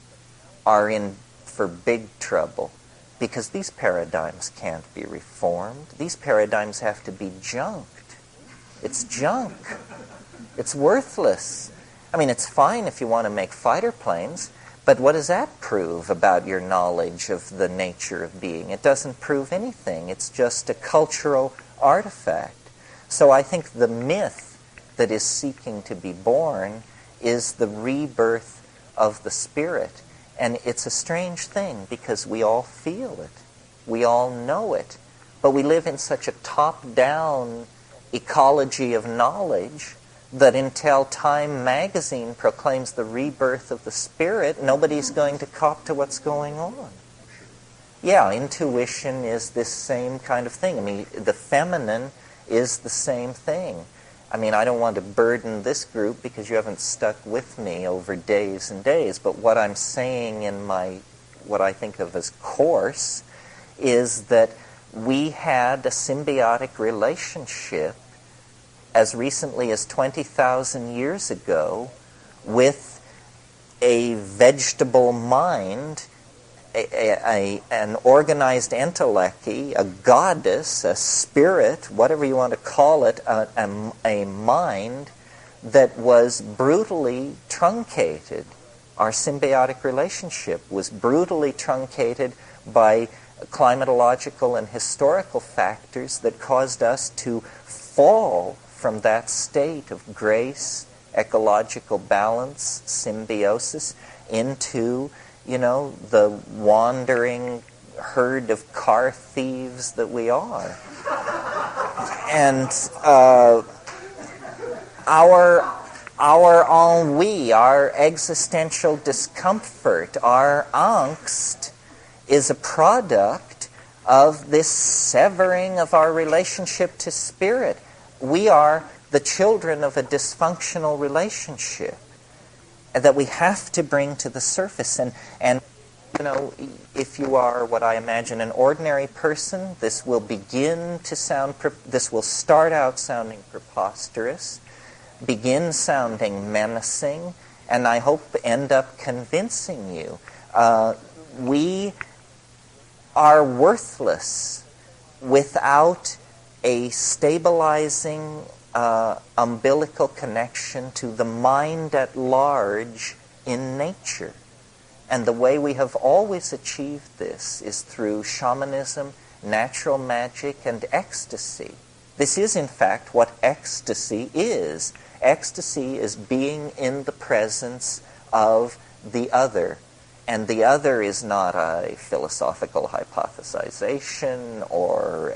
are in for big trouble, because these paradigms can't be reformed. These paradigms have to be junked. It's junk. It's worthless. I mean, it's fine if you want to make fighter planes, but what does that prove about your knowledge of the nature of being? It doesn't prove anything. It's just a cultural artifact. So I think the myth that is seeking to be born is the rebirth of the spirit. And it's a strange thing because we all feel it. We all know it. But we live in such a top-down ecology of knowledge that until Time magazine proclaims the rebirth of the spirit, nobody's going to cop to what's going on. Yeah, intuition is this same kind of thing. I mean, the feminine is the same thing. I mean, I don't want to burden this group because you haven't stuck with me over days and days, but what I'm saying in my, what I think of as course, is that we had a symbiotic relationship as recently as 20,000 years ago with a vegetable mind, an organized entelechy, a goddess, a spirit, whatever you want to call it, a mind that was brutally truncated. Our symbiotic relationship was brutally truncated by climatological and historical factors that caused us to fall from that state of grace, ecological balance, symbiosis, into, you know, the wandering herd of car thieves that we are. And our ennui, our existential discomfort, our angst is a product of this severing of our relationship to spirit. We are the children of a dysfunctional relationship that we have to bring to the surface. And you know, if you are what I imagine an ordinary person, this will start out sounding preposterous, begin sounding menacing, and I hope end up convincing you. We are worthless without a stabilizing umbilical connection to the mind at large in nature. And the way we have always achieved this is through shamanism, natural magic, and ecstasy. This is, in fact, what ecstasy is. Ecstasy is being in the presence of the other. And the other is not a philosophical hypothesization or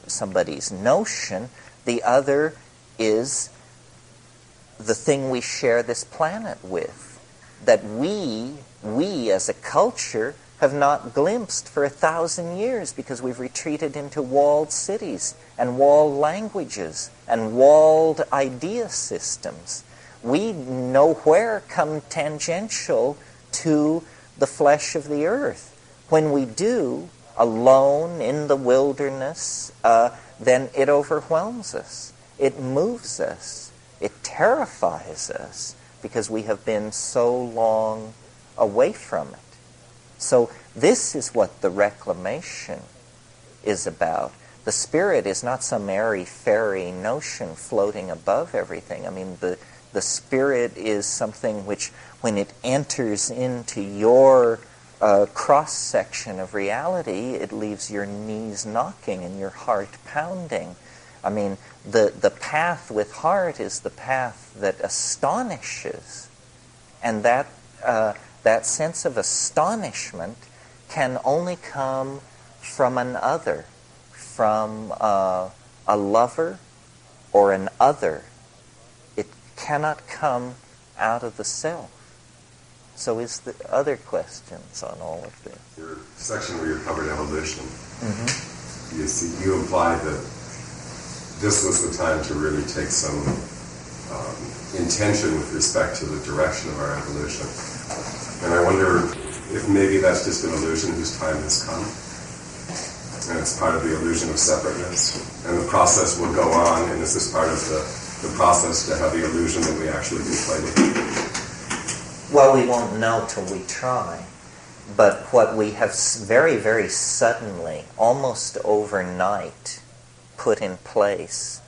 somebody's notion. The other is the thing we share this planet with, that we as a culture have not glimpsed for 1,000 years because we've retreated into walled cities and walled languages and walled idea systems. We nowhere come tangential to the flesh of the earth. When we do, alone in the wilderness, then it overwhelms us. It moves us. It terrifies us because we have been so long away from it. So this is what the reclamation is about. The spirit is not some airy-fairy notion floating above everything. I mean, the spirit is something which, when it enters into your cross-section of reality, it leaves your knees knocking and your heart pounding. I mean, the path with heart is the path that astonishes. And that sense of astonishment can only come from an other, from a lover or an other. It cannot come out of the self. So is the other questions on all of this? Your section where you covered evolution, you implied that this was the time to really take some intention with respect to the direction of our evolution. And I wonder if maybe that's just an illusion whose time has come. And it's part of the illusion of separateness. And the process will go on, and this is part of the process to have the illusion that we actually can play with it. Well, we won't know till we try. But what we have very, very suddenly, almost overnight, put in place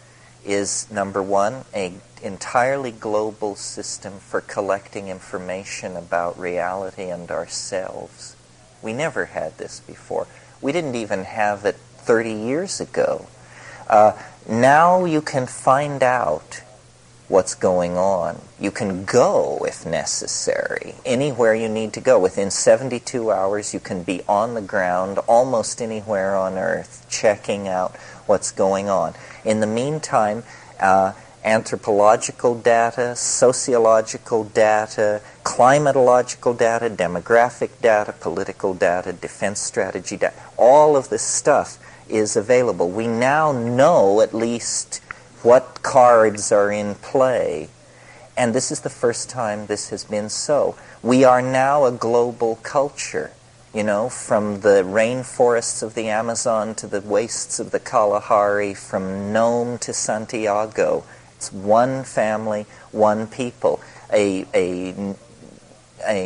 is, number one, an entirely global system for collecting information about reality and ourselves. We never had this before. We didn't even have it 30 years ago. Now you can find out what's going on. You can go, if necessary, anywhere you need to go. Within 72 hours, you can be on the ground almost anywhere on Earth, checking out what's going on. In the meantime, anthropological data, sociological data, climatological data, demographic data, political data, defense strategy data, all of this stuff is available. We now know at least what cards are in play, and this is the first time this has been so. We are now a global culture, you know, from the rainforests of the Amazon to the wastes of the Kalahari, from Nome to Santiago. It's one family, one people. A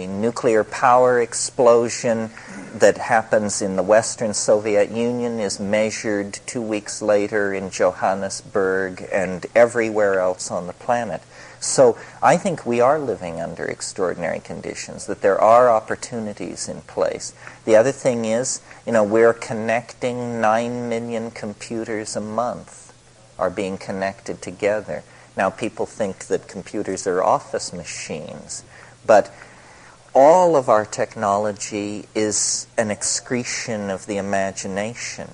nuclear power explosion that happens in the Western Soviet Union is measured 2 weeks later in Johannesburg and everywhere else on the planet. So I think we are living under extraordinary conditions, that there are opportunities in place. The other thing is, you know, we're connecting 9 million computers a month are being connected together. Now people think that computers are office machines, but all of our technology is an excretion of the imagination.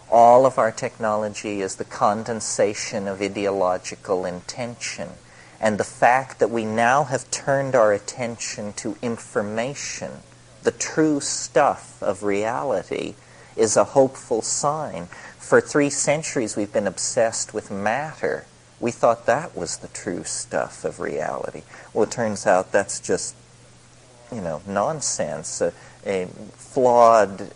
All of our technology is the condensation of ideological intention. And the fact that we now have turned our attention to information, the true stuff of reality, is a hopeful sign. For 3 centuries we've been obsessed with matter. We thought that was the true stuff of reality. Well, it turns out that's just, you know, nonsense. A flawed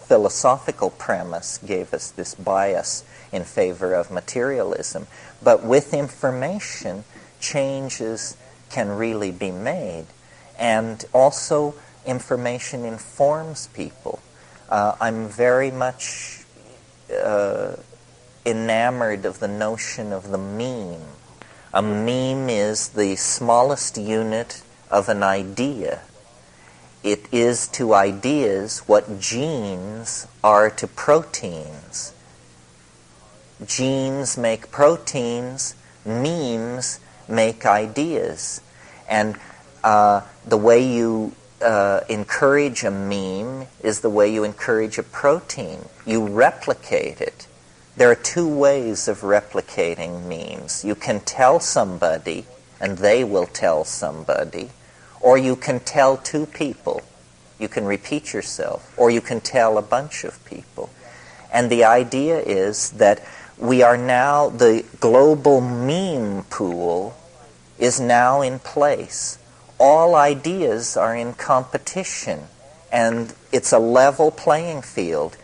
philosophical premise gave us this bias in favor of materialism. But with information, changes can really be made. And also, information informs people. I'm very much enamored of the notion of the meme. A meme is the smallest unit of an idea. It is to ideas what genes are to proteins. Genes make proteins, memes make ideas. And the way you encourage a meme is the way you encourage a protein. You replicate it. There are 2 ways of replicating memes. You can tell somebody, and they will tell somebody, or you can tell 2 people. You can repeat yourself, or you can tell a bunch of people. And the idea is that we are now, the global meme pool is now in place. All ideas are in competition, and it's a level playing field.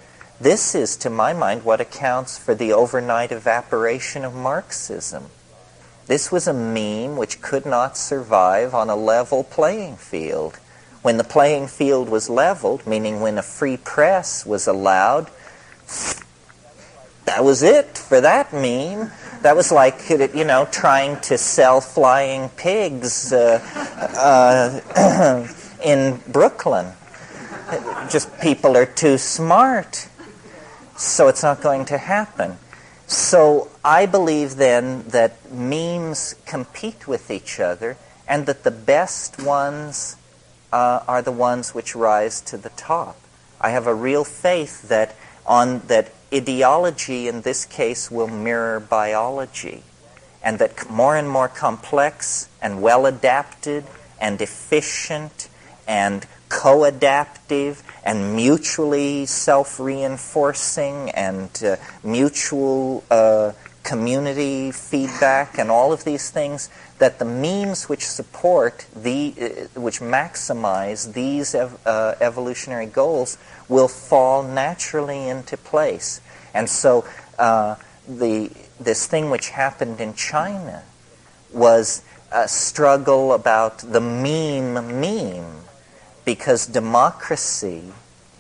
This is, to my mind, what accounts for the overnight evaporation of Marxism. This was a meme which could not survive on a level playing field. When the playing field was leveled, meaning when a free press was allowed, that was it for that meme. That was like, you know, trying to sell flying pigs in Brooklyn. Just people are too smart. So it's not going to happen. So I believe then that memes compete with each other, and that the best ones are the ones which rise to the top. I have a real faith that ideology in this case will mirror biology, and that more and more complex and well-adapted and efficient and co-adaptive and mutually self-reinforcing and mutual community feedback and all of these things, that the means which support which maximize these evolutionary goals will fall naturally into place. And so this thing which happened in China was a struggle about the meme, because democracy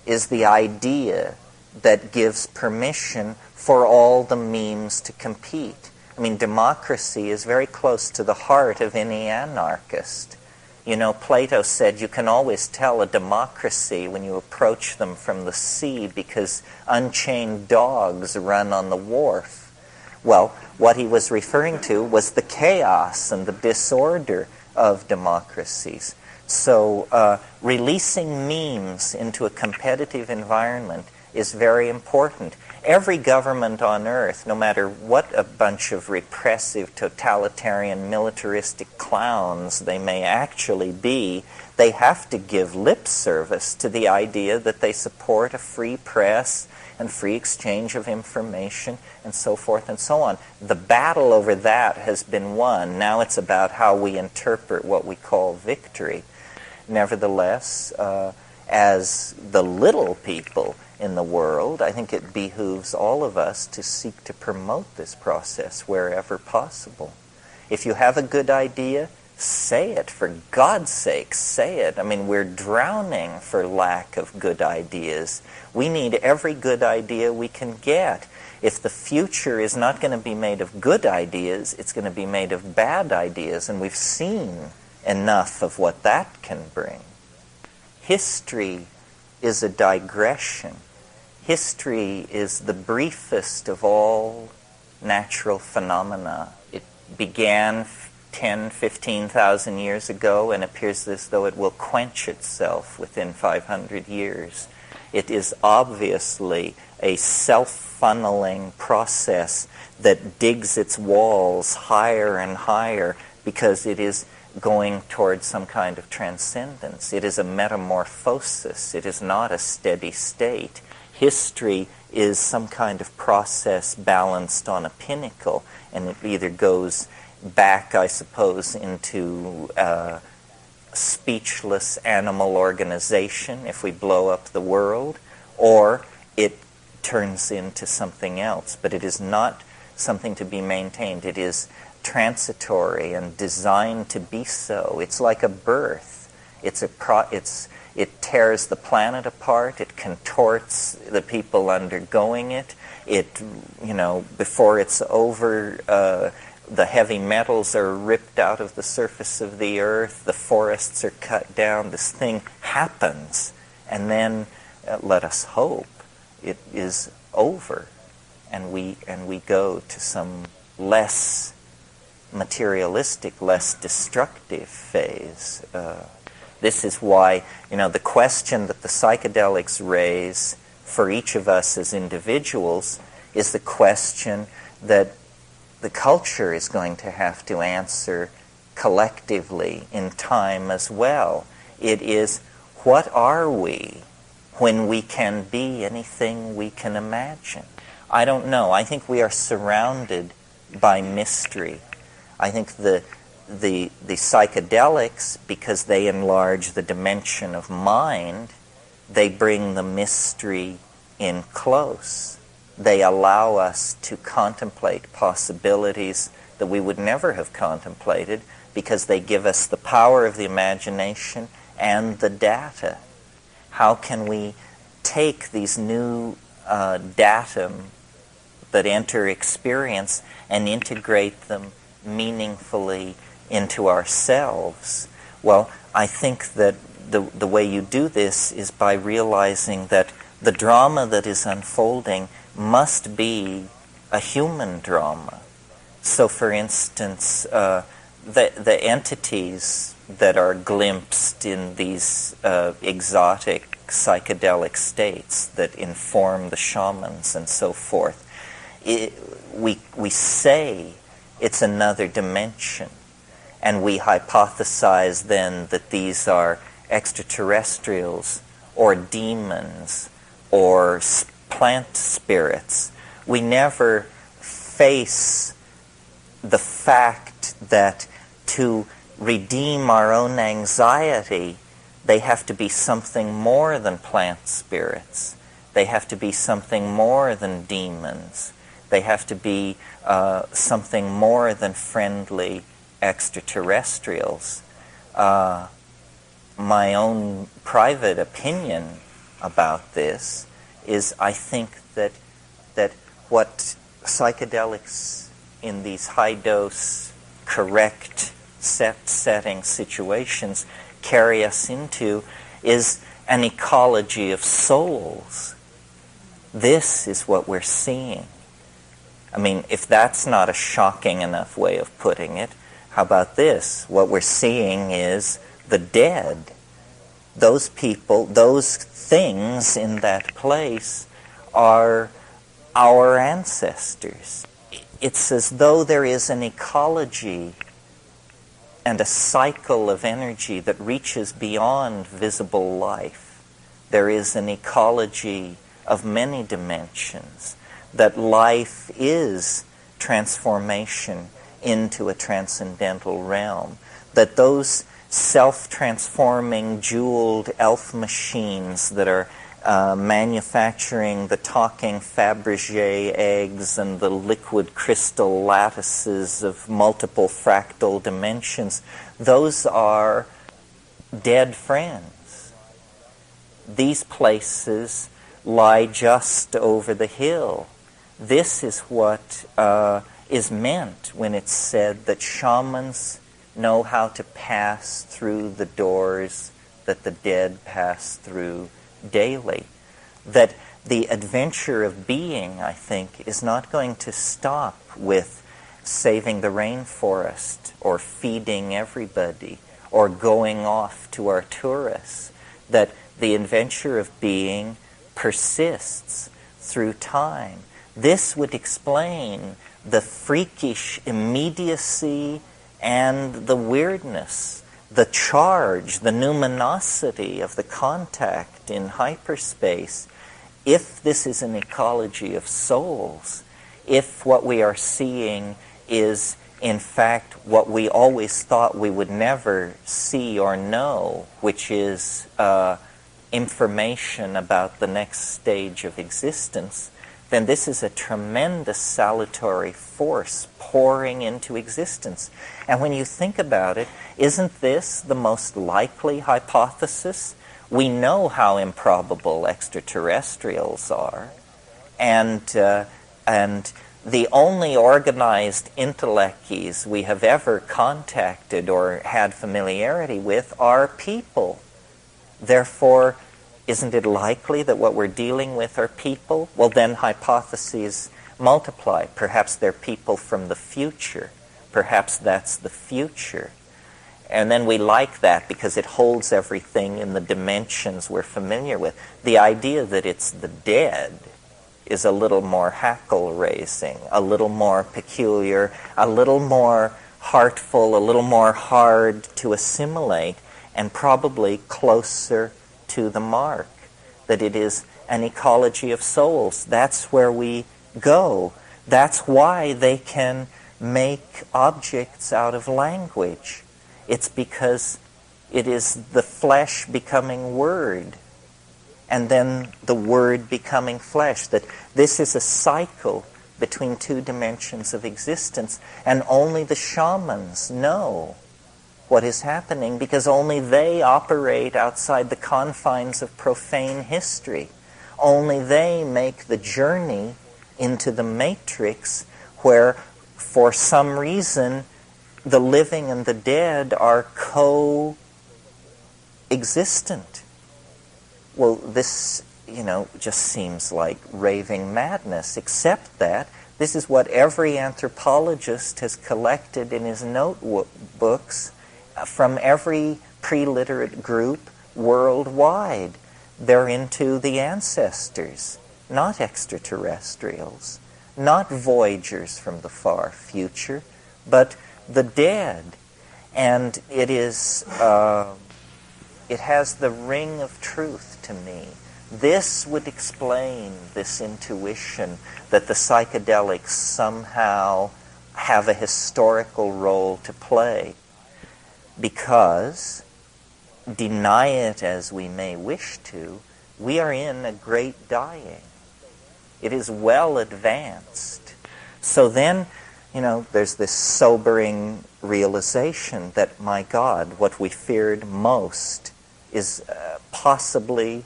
is the idea that gives permission for all the memes to compete. I mean, democracy is very close to the heart of any anarchist. You know, Plato said you can always tell a democracy when you approach them from the sea because unchained dogs run on the wharf. Well, what he was referring to was the chaos and the disorder of democracies. So releasing memes into a competitive environment is very important. Every government on earth, no matter what a bunch of repressive, totalitarian, militaristic clowns they may actually be, they have to give lip service to the idea that they support a free press and free exchange of information and so forth and so on. The battle over that has been won. Now it's about how we interpret what we call victory. Nevertheless, as the little people in the world, I think it behooves all of us to seek to promote this process wherever possible. If you have a good idea, say it. For God's sake, say it. I mean, we're drowning for lack of good ideas. We need every good idea we can get. If the future is not going to be made of good ideas, it's going to be made of bad ideas, and we've seen enough of what that can bring. History is a digression. History is the briefest of all natural phenomena. It began 10, 15,000 years ago and appears as though it will quench itself within 500 years. It is obviously a self-funneling process that digs its walls higher and higher because it is going towards some kind of transcendence. It is a metamorphosis. It is not a steady state. History is some kind of process balanced on a pinnacle, and it either goes back, I suppose, into speechless animal organization if we blow up the world, or it turns into something else. But it is not something to be maintained. It is transitory and designed to be so. It's like a birth. It tears the planet apart. It contorts the people undergoing it. Before it's over, the heavy metals are ripped out of the surface of the earth. The forests are cut down. This thing happens, and then let us hope it is over, and we go to some less materialistic, less destructive phase. This is why, the question that the psychedelics raise for each of us as individuals is the question that the culture is going to have to answer collectively in time as well. It is, what are we when we can be anything we can imagine? I don't know. I think we are surrounded by mystery. I think the psychedelics, because they enlarge the dimension of mind, they bring the mystery in close. They allow us to contemplate possibilities that we would never have contemplated because they give us the power of the imagination and the data. How can we take these new datum that enter experience and integrate them meaningfully into ourselves? Well, I think that the way you do this is by realizing that the drama that is unfolding must be a human drama. So, for instance, the entities that are glimpsed in these exotic psychedelic states that inform the shamans and so forth, we say it's another dimension, and we hypothesize then that these are extraterrestrials or demons or plant spirits. We never face the fact that to redeem our own anxiety, they have to be something more than plant spirits. They have to be something more than demons. They have to be something more than friendly extraterrestrials. My own private opinion about this is I think that what psychedelics in these high-dose, correct, setting situations carry us into is an ecology of souls. This is what we're seeing. I mean, if that's not a shocking enough way of putting it, how about this? What we're seeing is the dead. Those people, those things in that place are our ancestors. It's as though there is an ecology and a cycle of energy that reaches beyond visible life. There is an ecology of many dimensions, that life is transformation into a transcendental realm, that those self-transforming jeweled elf machines that are manufacturing the talking Fabergé eggs and the liquid crystal lattices of multiple fractal dimensions, those are dead friends. These places lie just over the hill. This is what is meant when it's said that shamans know how to pass through the doors that the dead pass through daily. That the adventure of being, I think, is not going to stop with saving the rainforest or feeding everybody or going off to our tourists. That the adventure of being persists through time. This would explain the freakish immediacy and the weirdness, the charge, the numinosity of the contact in hyperspace. If this is an ecology of souls, if what we are seeing is in fact what we always thought we would never see or know, which is information about the next stage of existence, then this is a tremendous salutary force pouring into existence. And when you think about it, isn't this the most likely hypothesis? We know how improbable extraterrestrials are, and the only organized intellects we have ever contacted or had familiarity with are people. Therefore, isn't it likely that what we're dealing with are people? Well, then hypotheses multiply. Perhaps they're people from the future. Perhaps that's the future. And then we like that because it holds everything in the dimensions we're familiar with. The idea that it's the dead is a little more hackle-raising, a little more peculiar, a little more heartful, a little more hard to assimilate, and probably closer to the mark, that it is an ecology of souls. That's where we go. That's why they can make objects out of language. It's because it is the flesh becoming word, and then the word becoming flesh. That this is a cycle between two dimensions of existence, and only the shamans know what is happening, because only they operate outside the confines of profane history. Only they make the journey into the matrix where, for some reason, the living and the dead are co-existent. Well, this, just seems like raving madness, except that this is what every anthropologist has collected in his notebooks from every pre-literate group worldwide. They're into the ancestors, not extraterrestrials, not voyagers from the far future, but the dead. And it is, it has the ring of truth to me This would explain this intuition that the psychedelics somehow have a historical role to play, because, deny it as we may wish to, we are in a great dying. It is well advanced. So then, there's this sobering realization that, my God, what we feared most is possibly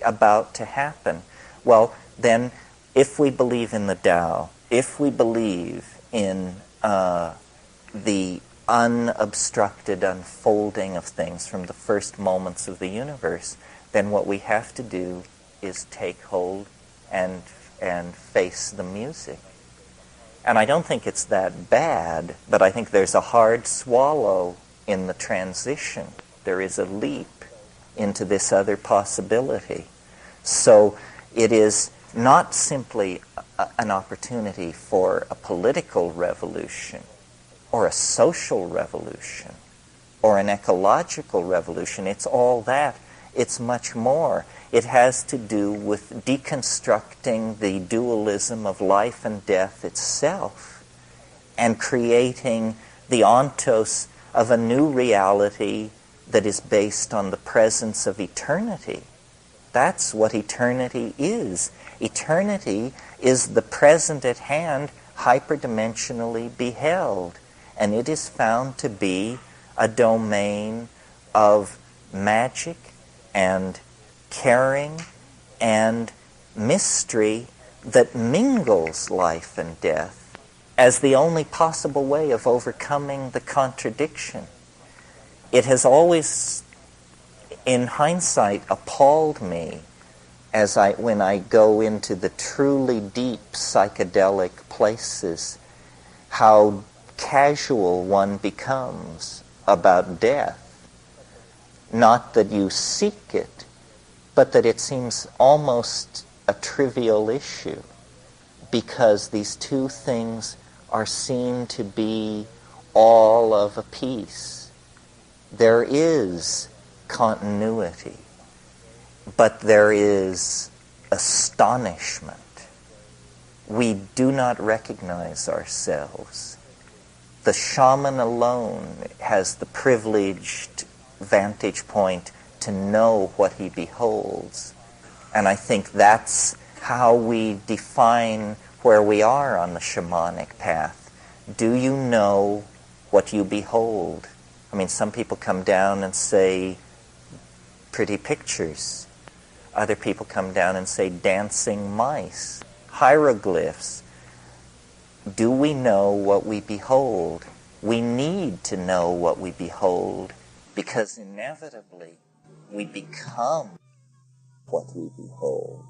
about to happen. Well, then, if we believe in the Tao, if we believe in the unobstructed unfolding of things from the first moments of the universe, then what we have to do is take hold and face the music. And I don't think it's that bad, but I think there's a hard swallow in the transition. There is a leap into this other possibility. So it is not simply an opportunity for a political revolution or a social revolution or an ecological revolution. It's all that. It's much more. It has to do with deconstructing the dualism of life and death itself and creating the ontos of a new reality that is based on the presence of eternity. That's what eternity is. Eternity is the present at hand hyperdimensionally beheld, and it is found to be a domain of magic and caring and mystery that mingles life and death as the only possible way of overcoming the contradiction. It has always, in hindsight, appalled me when I go into the truly deep psychedelic places, how casual one becomes about death. Not that you seek it, but that it seems almost a trivial issue, because these two things are seen to be all of a piece. There is continuity, but there is astonishment. We do not recognize ourselves. The shaman alone has the privileged vantage point to know what he beholds. And I think that's how we define where we are on the shamanic path. Do you know what you behold? I mean, some people come down and say pretty pictures. Other people come down and say dancing mice, hieroglyphs. Do we know what we behold? We need to know what we behold, because inevitably we become what we behold.